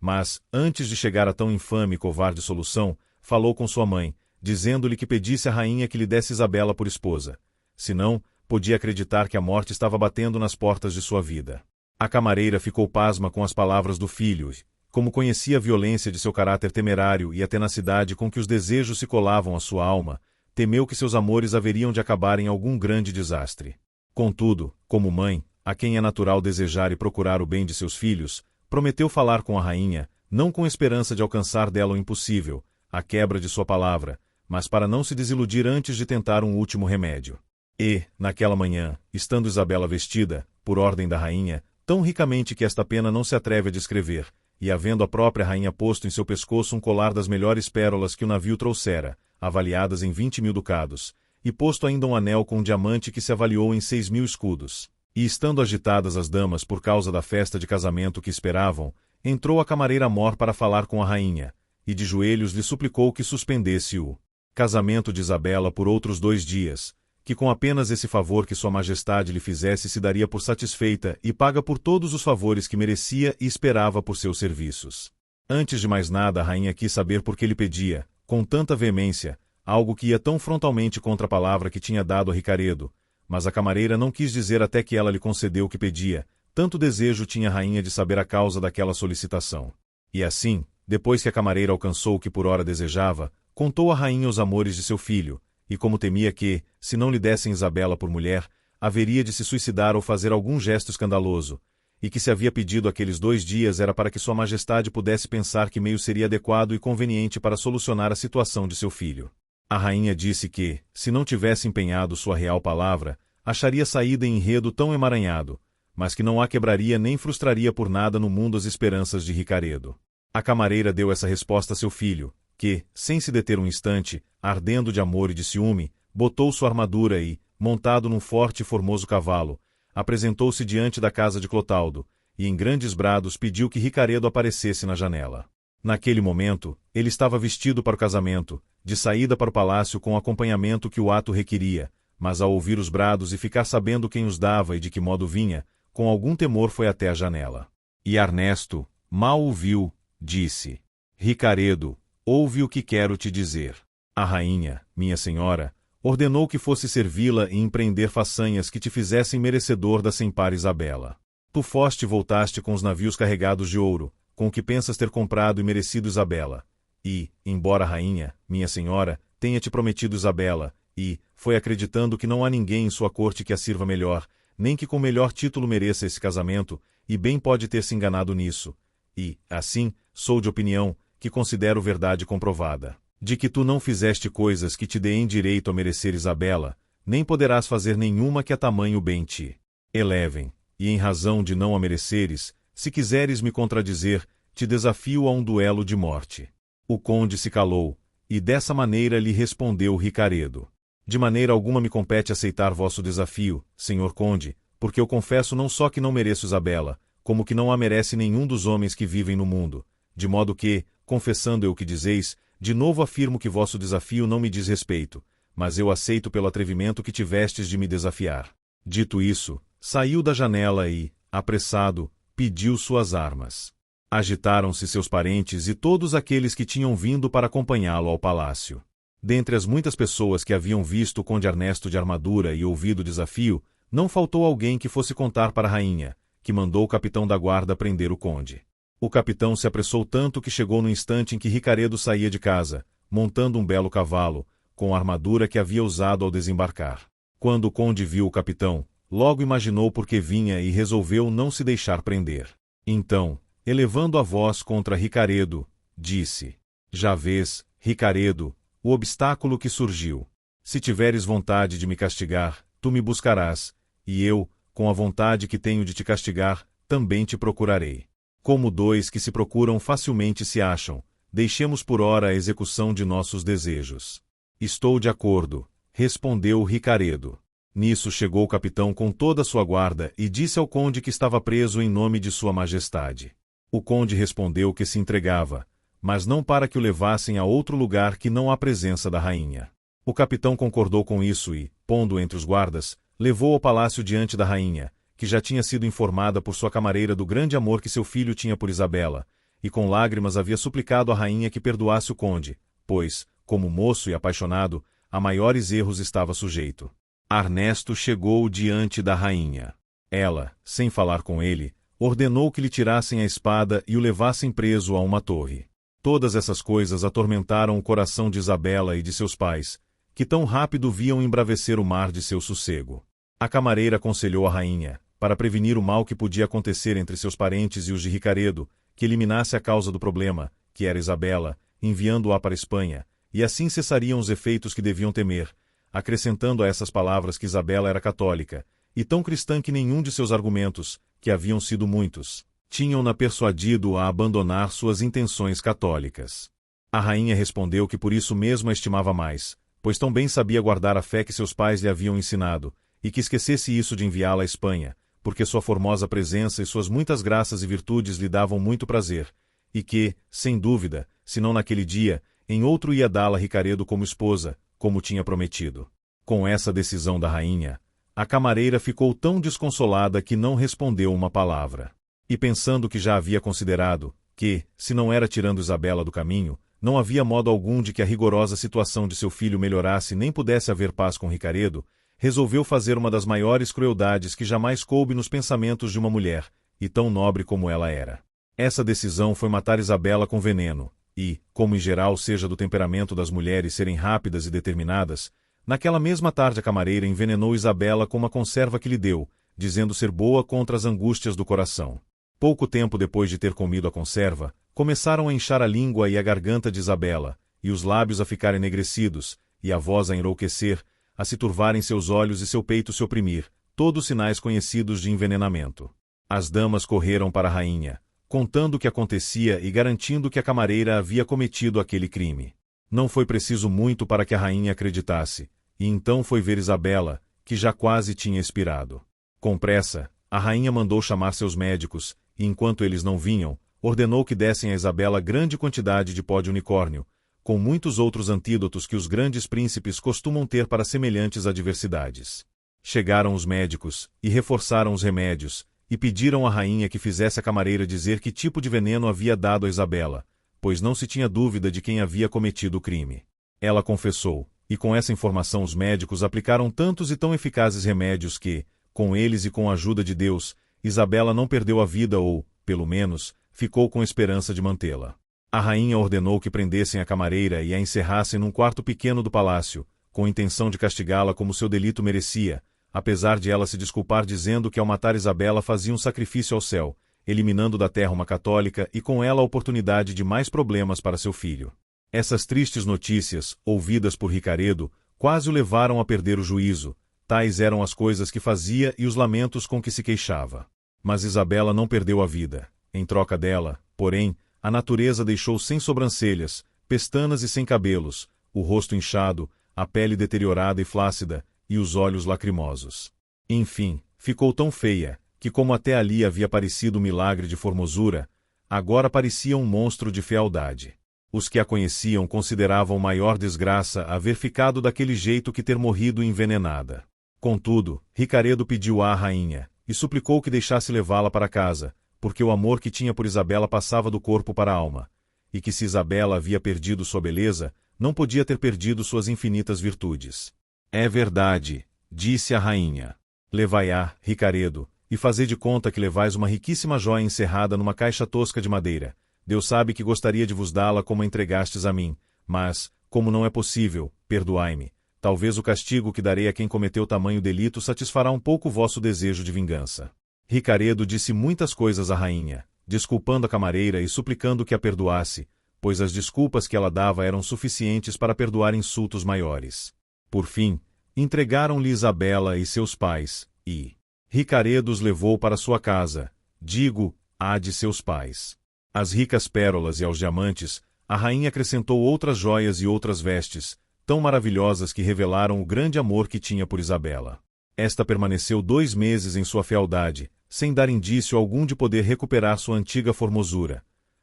Mas, antes de chegar a tão infame e covarde solução, falou com sua mãe, dizendo-lhe que pedisse à rainha que lhe desse Isabela por esposa. Senão, podia acreditar que a morte estava batendo nas portas de sua vida. A camareira ficou pasma com as palavras do filho e, como conhecia a violência de seu caráter temerário e a tenacidade com que os desejos se colavam à sua alma, temeu que seus amores haveriam de acabar em algum grande desastre. Contudo, como mãe, a quem é natural desejar e procurar o bem de seus filhos, prometeu falar com a rainha, não com esperança de alcançar dela o impossível, a quebra de sua palavra, mas para não se desiludir antes de tentar um último remédio. E, naquela manhã, estando Isabela vestida, por ordem da rainha, tão ricamente que esta pena não se atreve a descrever, e havendo a própria rainha posto em seu pescoço um colar das melhores pérolas que o navio trouxera, avaliadas em 20.000 ducados, e posto ainda um anel com um diamante que se avaliou em 6.000 escudos, e estando agitadas as damas por causa da festa de casamento que esperavam, entrou a camareira mor para falar com a rainha, e de joelhos lhe suplicou que suspendesse o casamento de Isabela por outros 2 dias, que com apenas esse favor que sua majestade lhe fizesse se daria por satisfeita e paga por todos os favores que merecia e esperava por seus serviços. Antes de mais nada a rainha quis saber por que lhe pedia, com tanta veemência, algo que ia tão frontalmente contra a palavra que tinha dado a Ricaredo, mas a camareira não quis dizer até que ela lhe concedeu o que pedia, tanto desejo tinha a rainha de saber a causa daquela solicitação. E assim, depois que a camareira alcançou o que por ora desejava, contou à rainha os amores de seu filho, e como temia que, se não lhe dessem Isabela por mulher, haveria de se suicidar ou fazer algum gesto escandaloso, e que se havia pedido aqueles 2 dias era para que sua majestade pudesse pensar que meio seria adequado e conveniente para solucionar a situação de seu filho. A rainha disse que, se não tivesse empenhado sua real palavra, acharia saída em enredo tão emaranhado, mas que não a quebraria nem frustraria por nada no mundo as esperanças de Ricaredo. A camareira deu essa resposta a seu filho, que, sem se deter um instante, ardendo de amor e de ciúme, botou sua armadura e, montado num forte e formoso cavalo, apresentou-se diante da casa de Clotaldo, e em grandes brados pediu que Ricaredo aparecesse na janela. Naquele momento, ele estava vestido para o casamento, de saída para o palácio com o acompanhamento que o ato requeria, mas ao ouvir os brados e ficar sabendo quem os dava e de que modo vinha, com algum temor foi até a janela. E Ernesto, mal o viu, disse: Ricaredo, ouve o que quero te dizer. A rainha, minha senhora, ordenou que fosse servi-la e empreender façanhas que te fizessem merecedor da sem par Isabela. Tu foste e voltaste com os navios carregados de ouro, com o que pensas ter comprado e merecido Isabela. E, embora a rainha, minha senhora, tenha te prometido Isabela, e, foi acreditando que não há ninguém em sua corte que a sirva melhor, nem que com melhor título mereça esse casamento, e bem pode ter se enganado nisso. E, assim, sou de opinião, que considero verdade comprovada, de que tu não fizeste coisas que te deem direito a merecer Isabela, nem poderás fazer nenhuma que a tamanho bem te elevem, e em razão de não a mereceres, se quiseres me contradizer, te desafio a um duelo de morte. O conde se calou, e dessa maneira lhe respondeu Ricaredo: De maneira alguma me compete aceitar vosso desafio, senhor conde, porque eu confesso não só que não mereço Isabela, como que não a merece nenhum dos homens que vivem no mundo, de modo que, confessando eu o que dizeis, de novo afirmo que vosso desafio não me diz respeito, mas eu aceito pelo atrevimento que tivestes de me desafiar. Dito isso, saiu da janela e, apressado, pediu suas armas. Agitaram-se seus parentes e todos aqueles que tinham vindo para acompanhá-lo ao palácio. Dentre as muitas pessoas que haviam visto o conde Ernesto de armadura e ouvido o desafio, não faltou alguém que fosse contar para a rainha, que mandou o capitão da guarda prender o conde. O capitão se apressou tanto que chegou no instante em que Ricaredo saía de casa, montando um belo cavalo, com a armadura que havia usado ao desembarcar. Quando o conde viu o capitão, logo imaginou por que vinha e resolveu não se deixar prender. Então, elevando a voz contra Ricaredo, disse: Já vês, Ricaredo, o obstáculo que surgiu. Se tiveres vontade de me castigar, tu me buscarás, e eu, com a vontade que tenho de te castigar, também te procurarei. Como 2 que se procuram facilmente se acham, deixemos por ora a execução de nossos desejos. Estou de acordo, respondeu Ricaredo. Nisso chegou o capitão com toda a sua guarda e disse ao conde que estava preso em nome de sua majestade. O conde respondeu que se entregava, mas não para que o levassem a outro lugar que não a presença da rainha. O capitão concordou com isso e, pondo entre os guardas, levou ao palácio diante da rainha, que já tinha sido informada por sua camareira do grande amor que seu filho tinha por Isabela, e com lágrimas havia suplicado à rainha que perdoasse o conde, pois, como moço e apaixonado, a maiores erros estava sujeito. Ernesto chegou diante da rainha. Ela, sem falar com ele, ordenou que lhe tirassem a espada e o levassem preso a uma torre. Todas essas coisas atormentaram o coração de Isabela e de seus pais, que tão rápido viam embravecer o mar de seu sossego. A camareira aconselhou a rainha, para prevenir o mal que podia acontecer entre seus parentes e os de Ricaredo, que eliminasse a causa do problema, que era Isabela, enviando-a para a Espanha, e assim cessariam os efeitos que deviam temer, acrescentando a essas palavras que Isabela era católica, e tão cristã que nenhum de seus argumentos, que haviam sido muitos, tinham-na persuadido a abandonar suas intenções católicas. A rainha respondeu que por isso mesmo a estimava mais, pois tão bem sabia guardar a fé que seus pais lhe haviam ensinado, e que esquecesse isso de enviá-la à Espanha, porque sua formosa presença e suas muitas graças e virtudes lhe davam muito prazer, e que, sem dúvida, se não naquele dia, em outro ia dá-la Ricaredo como esposa, como tinha prometido. Com essa decisão da rainha, a camareira ficou tão desconsolada que não respondeu uma palavra. E pensando que já havia considerado, que, se não era tirando Isabela do caminho, não havia modo algum de que a rigorosa situação de seu filho melhorasse nem pudesse haver paz com Ricaredo, resolveu fazer uma das maiores crueldades que jamais coube nos pensamentos de uma mulher, e tão nobre como ela era. Essa decisão foi matar Isabela com veneno, e, como em geral seja do temperamento das mulheres serem rápidas e determinadas, naquela mesma tarde a camareira envenenou Isabela com uma conserva que lhe deu, dizendo ser boa contra as angústias do coração. Pouco tempo depois de ter comido a conserva, começaram a inchar a língua e a garganta de Isabela, e os lábios a ficarem enegrecidos, e a voz a enrouquecer, a se turvarem seus olhos e seu peito se oprimir, todos sinais conhecidos de envenenamento. As damas correram para a rainha, contando o que acontecia e garantindo que a camareira havia cometido aquele crime. Não foi preciso muito para que a rainha acreditasse, e então foi ver Isabela, que já quase tinha expirado. Com pressa, a rainha mandou chamar seus médicos, e enquanto eles não vinham, ordenou que dessem a Isabela grande quantidade de pó de unicórnio, com muitos outros antídotos que os grandes príncipes costumam ter para semelhantes adversidades. Chegaram os médicos, e reforçaram os remédios, e pediram à rainha que fizesse a camareira dizer que tipo de veneno havia dado a Isabela, pois não se tinha dúvida de quem havia cometido o crime. Ela confessou, e com essa informação os médicos aplicaram tantos e tão eficazes remédios que, com eles e com a ajuda de Deus, Isabela não perdeu a vida ou, pelo menos, ficou com esperança de mantê-la. A rainha ordenou que prendessem a camareira e a encerrassem num quarto pequeno do palácio, com intenção de castigá-la como seu delito merecia, apesar de ela se desculpar dizendo que ao matar Isabela fazia um sacrifício ao céu, eliminando da terra uma católica e com ela a oportunidade de mais problemas para seu filho. Essas tristes notícias, ouvidas por Ricaredo, quase o levaram a perder o juízo, tais eram as coisas que fazia e os lamentos com que se queixava. Mas Isabela não perdeu a vida. Em troca dela, porém, a natureza deixou sem sobrancelhas, pestanas e sem cabelos, o rosto inchado, a pele deteriorada e flácida, e os olhos lacrimosos. Enfim, ficou tão feia, que como até ali havia parecido um milagre de formosura, agora parecia um monstro de fealdade. Os que a conheciam consideravam maior desgraça haver ficado daquele jeito que ter morrido envenenada. Contudo, Ricaredo pediu à rainha, e suplicou que deixasse levá-la para casa, porque o amor que tinha por Isabela passava do corpo para a alma, e que se Isabela havia perdido sua beleza, não podia ter perdido suas infinitas virtudes. É verdade, disse a rainha. Levai-a, Ricaredo, e fazei de conta que levais uma riquíssima jóia encerrada numa caixa tosca de madeira. Deus sabe que gostaria de vos dá-la como a entregastes a mim, mas, como não é possível, perdoai-me. Talvez o castigo que darei a quem cometeu tamanho delito satisfará um pouco o vosso desejo de vingança. Ricaredo disse muitas coisas à rainha, desculpando a camareira e suplicando que a perdoasse, pois as desculpas que ela dava eram suficientes para perdoar insultos maiores. Por fim, entregaram-lhe Isabela e seus pais, e Ricaredo os levou para sua casa, digo, a de seus pais. Às ricas pérolas e aos diamantes, a rainha acrescentou outras joias e outras vestes, tão maravilhosas que revelaram o grande amor que tinha por Isabela. Esta permaneceu 2 meses em sua fealdade, sem dar indício algum de poder recuperar sua antiga formosura.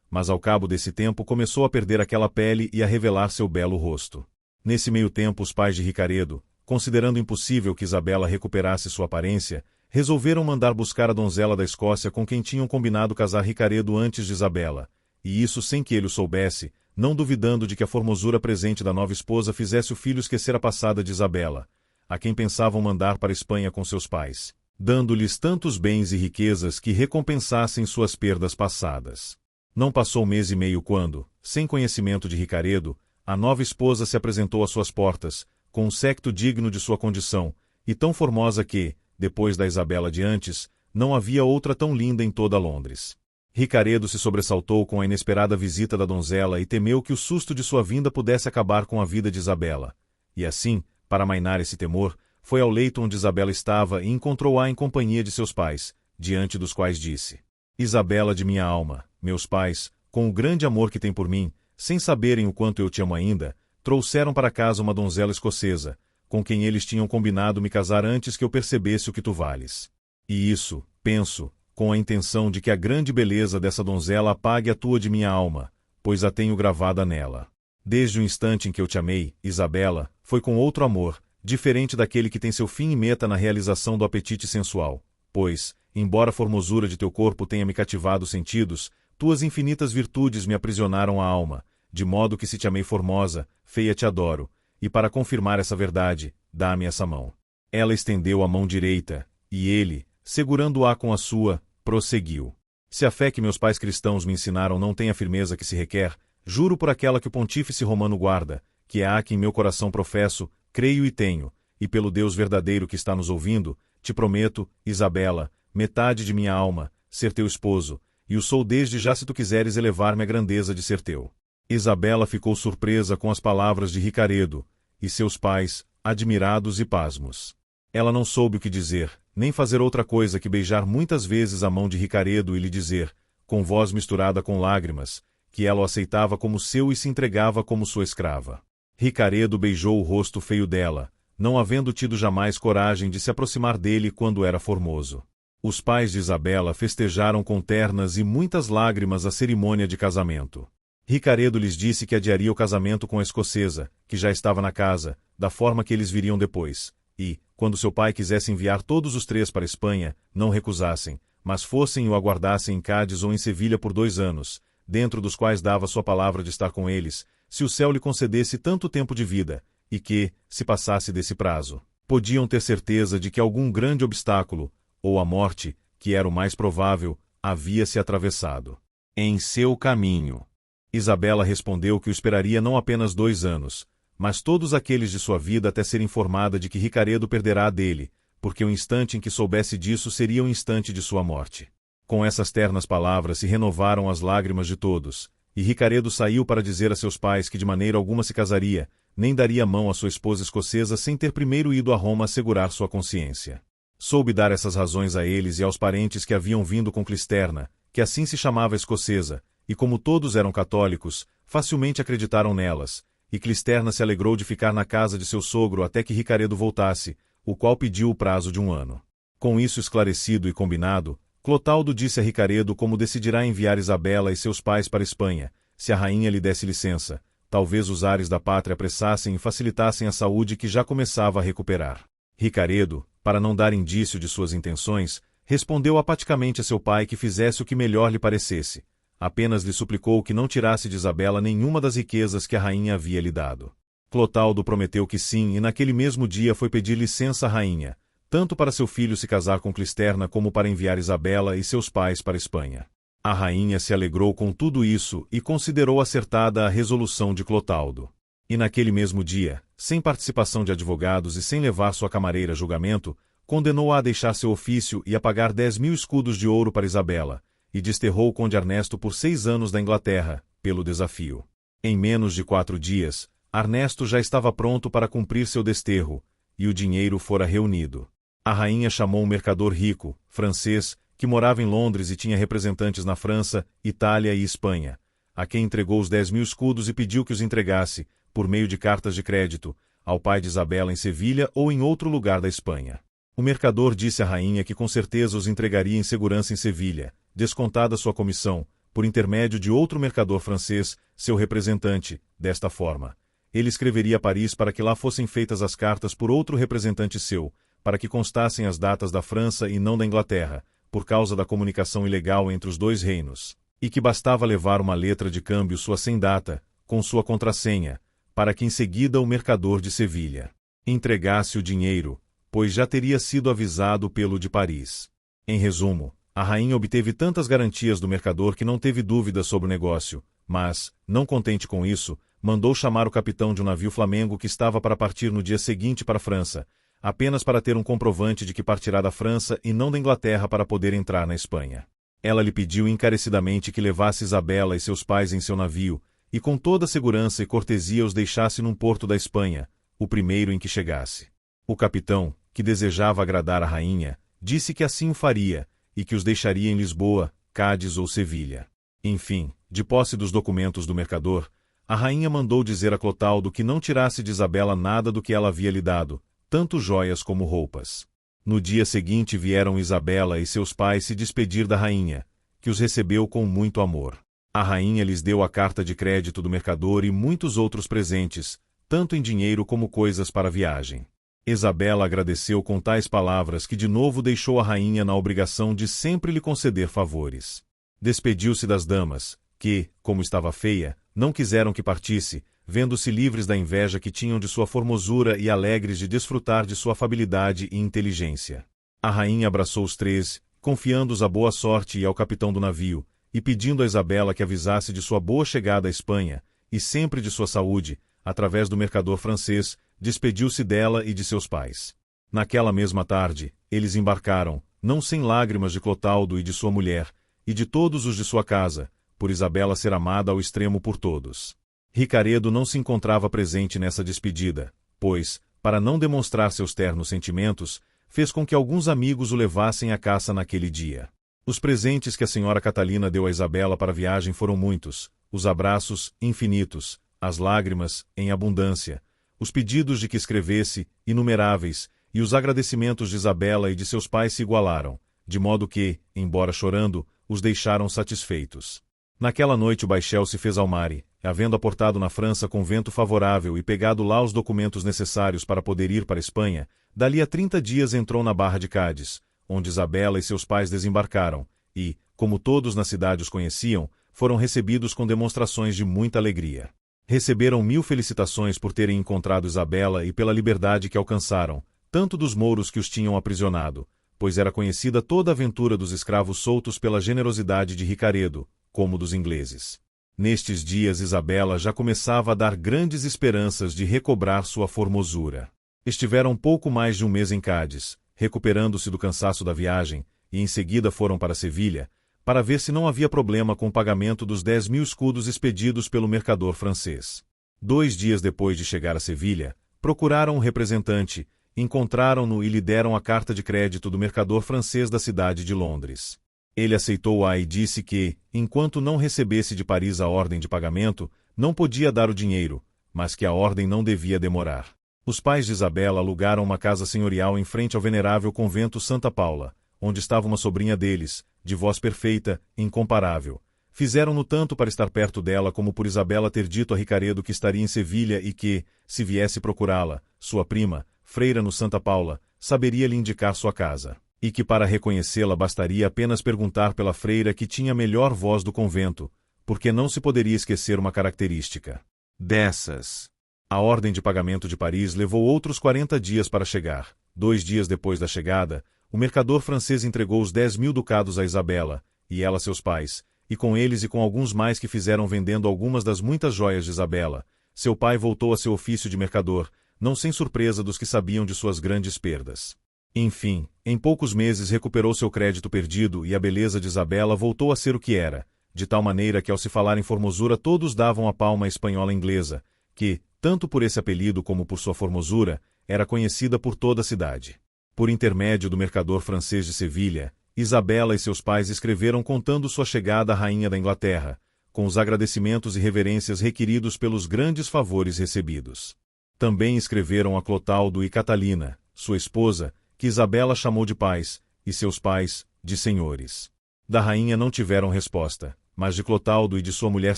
Mas ao cabo desse tempo começou a perder aquela pele e a revelar seu belo rosto. Nesse meio tempo os pais de Ricaredo, considerando impossível que Isabela recuperasse sua aparência, resolveram mandar buscar a donzela da Escócia com quem tinham combinado casar Ricaredo antes de Isabela, e isso sem que ele o soubesse, não duvidando de que a formosura presente da nova esposa fizesse o filho esquecer a passada de Isabela, a quem pensavam mandar para a Espanha com seus pais, dando-lhes tantos bens e riquezas que recompensassem suas perdas passadas. Não passou mês e meio quando, sem conhecimento de Ricaredo, a nova esposa se apresentou às suas portas, com um séquito digno de sua condição, e tão formosa que, depois da Isabela de antes, não havia outra tão linda em toda Londres. Ricaredo se sobressaltou com a inesperada visita da donzela e temeu que o susto de sua vinda pudesse acabar com a vida de Isabela. E assim, para amainar esse temor, foi ao leito onde Isabela estava e encontrou-a em companhia de seus pais, diante dos quais disse: Isabela de minha alma, meus pais, com o grande amor que têm por mim, sem saberem o quanto eu te amo ainda, trouxeram para casa uma donzela escocesa, com quem eles tinham combinado me casar antes que eu percebesse o que tu vales. E isso, penso, com a intenção de que a grande beleza dessa donzela apague a tua de minha alma, pois a tenho gravada nela. Desde o instante em que eu te amei, Isabela, foi com outro amor, diferente daquele que tem seu fim e meta na realização do apetite sensual, pois, embora a formosura de teu corpo tenha me cativado os sentidos, tuas infinitas virtudes me aprisionaram a alma, de modo que se te amei formosa, feia te adoro, e para confirmar essa verdade, dá-me essa mão. Ela estendeu a mão direita, e ele, segurando-a com a sua, prosseguiu. Se a fé que meus pais cristãos me ensinaram não tem a firmeza que se requer, juro por aquela que o pontífice romano guarda, que é a que em meu coração professo, creio e tenho, e pelo Deus verdadeiro que está nos ouvindo, te prometo, Isabela, metade de minha alma, ser teu esposo, e o sou desde já se tu quiseres elevar-me à grandeza de ser teu. Isabela ficou surpresa com as palavras de Ricaredo, e seus pais, admirados e pasmos. Ela não soube o que dizer, nem fazer outra coisa que beijar muitas vezes a mão de Ricaredo e lhe dizer, com voz misturada com lágrimas, que ela o aceitava como seu e se entregava como sua escrava. Ricaredo beijou o rosto feio dela, não havendo tido jamais coragem de se aproximar dele quando era formoso. Os pais de Isabela festejaram com ternas e muitas lágrimas a cerimônia de casamento. Ricaredo lhes disse que adiaria o casamento com a escocesa, que já estava na casa, da forma que eles viriam depois, e, quando seu pai quisesse enviar todos os três para a Espanha, não recusassem, mas fossem e o aguardassem em Cádiz ou em Sevilha por 2 anos, dentro dos quais dava sua palavra de estar com eles, se o céu lhe concedesse tanto tempo de vida, e que, se passasse desse prazo, podiam ter certeza de que algum grande obstáculo, ou a morte, que era o mais provável, havia se atravessado em seu caminho. Isabela respondeu que o esperaria não apenas 2 anos, mas todos aqueles de sua vida até ser informada de que Ricaredo perderá a dele, porque o instante em que soubesse disso seria o instante de sua morte. Com essas ternas palavras se renovaram as lágrimas de todos, e Ricaredo saiu para dizer a seus pais que de maneira alguma se casaria, nem daria mão à sua esposa escocesa sem ter primeiro ido a Roma assegurar sua consciência. Soube dar essas razões a eles e aos parentes que haviam vindo com Clisterna, que assim se chamava escocesa, e como todos eram católicos, facilmente acreditaram nelas, e Clisterna se alegrou de ficar na casa de seu sogro até que Ricaredo voltasse, o qual pediu o prazo de 1 ano. Com isso esclarecido e combinado, Clotaldo disse a Ricaredo como decidirá enviar Isabela e seus pais para a Espanha, se a rainha lhe desse licença, talvez os ares da pátria apressassem e facilitassem a saúde que já começava a recuperar. Ricaredo, para não dar indício de suas intenções, respondeu apaticamente a seu pai que fizesse o que melhor lhe parecesse. Apenas lhe suplicou que não tirasse de Isabela nenhuma das riquezas que a rainha havia lhe dado. Clotaldo prometeu que sim e naquele mesmo dia foi pedir licença à rainha, tanto para seu filho se casar com Clisterna como para enviar Isabela e seus pais para a Espanha. A rainha se alegrou com tudo isso e considerou acertada a resolução de Clotaldo. E naquele mesmo dia, sem participação de advogados e sem levar sua camareira a julgamento, condenou-a a deixar seu ofício e a pagar 10.000 escudos de ouro para Isabela, e desterrou o conde Ernesto por 6 anos da Inglaterra, pelo desafio. Em menos de 4 dias, Ernesto já estava pronto para cumprir seu desterro, e o dinheiro fora reunido. A rainha chamou um mercador rico, francês, que morava em Londres e tinha representantes na França, Itália e Espanha, a quem entregou os 10.000 escudos e pediu que os entregasse, por meio de cartas de crédito, ao pai de Isabela em Sevilha ou em outro lugar da Espanha. O mercador disse à rainha que com certeza os entregaria em segurança em Sevilha, descontada sua comissão, por intermédio de outro mercador francês, seu representante, desta forma. Ele escreveria a Paris para que lá fossem feitas as cartas por outro representante seu, para que constassem as datas da França e não da Inglaterra, por causa da comunicação ilegal entre os 2 reinos, e que bastava levar uma letra de câmbio sua sem data, com sua contrassenha, para que em seguida o mercador de Sevilha entregasse o dinheiro, pois já teria sido avisado pelo de Paris. Em resumo, a rainha obteve tantas garantias do mercador que não teve dúvidas sobre o negócio, mas, não contente com isso, mandou chamar o capitão de um navio flamengo que estava para partir no dia seguinte para a França, apenas para ter um comprovante de que partirá da França e não da Inglaterra para poder entrar na Espanha. Ela lhe pediu encarecidamente que levasse Isabela e seus pais em seu navio, e com toda segurança e cortesia os deixasse num porto da Espanha, o primeiro em que chegasse. O capitão, que desejava agradar a rainha, disse que assim o faria, e que os deixaria em Lisboa, Cádiz ou Sevilha. Enfim, de posse dos documentos do mercador, a rainha mandou dizer a Clotaldo que não tirasse de Isabela nada do que ela havia lhe dado, tanto joias como roupas. No dia seguinte vieram Isabela e seus pais se despedir da rainha, que os recebeu com muito amor. A rainha lhes deu a carta de crédito do mercador e muitos outros presentes, tanto em dinheiro como coisas para a viagem. Isabela agradeceu com tais palavras que de novo deixou a rainha na obrigação de sempre lhe conceder favores. Despediu-se das damas, que, como estava feia, não quiseram que partisse, vendo-se livres da inveja que tinham de sua formosura e alegres de desfrutar de sua afabilidade e inteligência. A rainha abraçou os três, confiando-os à boa sorte e ao capitão do navio, e pedindo a Isabela que avisasse de sua boa chegada à Espanha, e sempre de sua saúde, através do mercador francês, despediu-se dela e de seus pais. Naquela mesma tarde, eles embarcaram, não sem lágrimas de Clotaldo e de sua mulher, e de todos os de sua casa, por Isabela ser amada ao extremo por todos. Ricaredo não se encontrava presente nessa despedida, pois, para não demonstrar seus ternos sentimentos, fez com que alguns amigos o levassem à caça naquele dia. Os presentes que a senhora Catalina deu a Isabela para a viagem foram muitos, os abraços, infinitos, as lágrimas, em abundância, os pedidos de que escrevesse, inumeráveis, e os agradecimentos de Isabela e de seus pais se igualaram, de modo que, embora chorando, os deixaram satisfeitos. Naquela noite o baixel se fez ao mar e, havendo aportado na França com vento favorável e pegado lá os documentos necessários para poder ir para a Espanha, dali a 30 dias entrou na Barra de Cádiz, onde Isabela e seus pais desembarcaram, e, como todos na cidade os conheciam, foram recebidos com demonstrações de muita alegria. Receberam 1000 felicitações por terem encontrado Isabela e pela liberdade que alcançaram, tanto dos mouros que os tinham aprisionado, pois era conhecida toda a aventura dos escravos soltos pela generosidade de Ricaredo, como dos ingleses. Nestes dias Isabela já começava a dar grandes esperanças de recobrar sua formosura. Estiveram pouco mais de um mês em Cádiz, recuperando-se do cansaço da viagem, e em seguida foram para Sevilha, para ver se não havia problema com o pagamento dos 10.000 escudos expedidos pelo mercador francês. 2 dias depois de chegar a Sevilha, procuraram um representante, encontraram-no e lhe deram a carta de crédito do mercador francês da cidade de Londres. Ele aceitou-a e disse que, enquanto não recebesse de Paris a ordem de pagamento, não podia dar o dinheiro, mas que a ordem não devia demorar. Os pais de Isabela alugaram uma casa senhorial em frente ao venerável convento Santa Paula, onde estava uma sobrinha deles, de voz perfeita, incomparável. Fizeram-no tanto para estar perto dela como por Isabela ter dito a Ricaredo que estaria em Sevilha e que, se viesse procurá-la, sua prima, freira no Santa Paula, saberia lhe indicar sua casa, e que para reconhecê-la bastaria apenas perguntar pela freira que tinha a melhor voz do convento, porque não se poderia esquecer uma característica dessas. A ordem de pagamento de Paris levou outros 40 dias para chegar. 2 dias depois da chegada, o mercador francês entregou os 10.000 ducados a Isabela, e ela a seus pais, e com eles e com alguns mais que fizeram vendendo algumas das muitas joias de Isabela, seu pai voltou a seu ofício de mercador, não sem surpresa dos que sabiam de suas grandes perdas. Enfim, em poucos meses recuperou seu crédito perdido e a beleza de Isabela voltou a ser o que era, de tal maneira que ao se falar em formosura todos davam a palma à espanhola inglesa, que, tanto por esse apelido como por sua formosura, era conhecida por toda a cidade. Por intermédio do mercador francês de Sevilha, Isabela e seus pais escreveram contando sua chegada à rainha da Inglaterra, com os agradecimentos e reverências requeridos pelos grandes favores recebidos. Também escreveram a Clotaldo e Catalina, sua esposa, que Isabela chamou de pais, e seus pais, de senhores. Da rainha não tiveram resposta, mas de Clotaldo e de sua mulher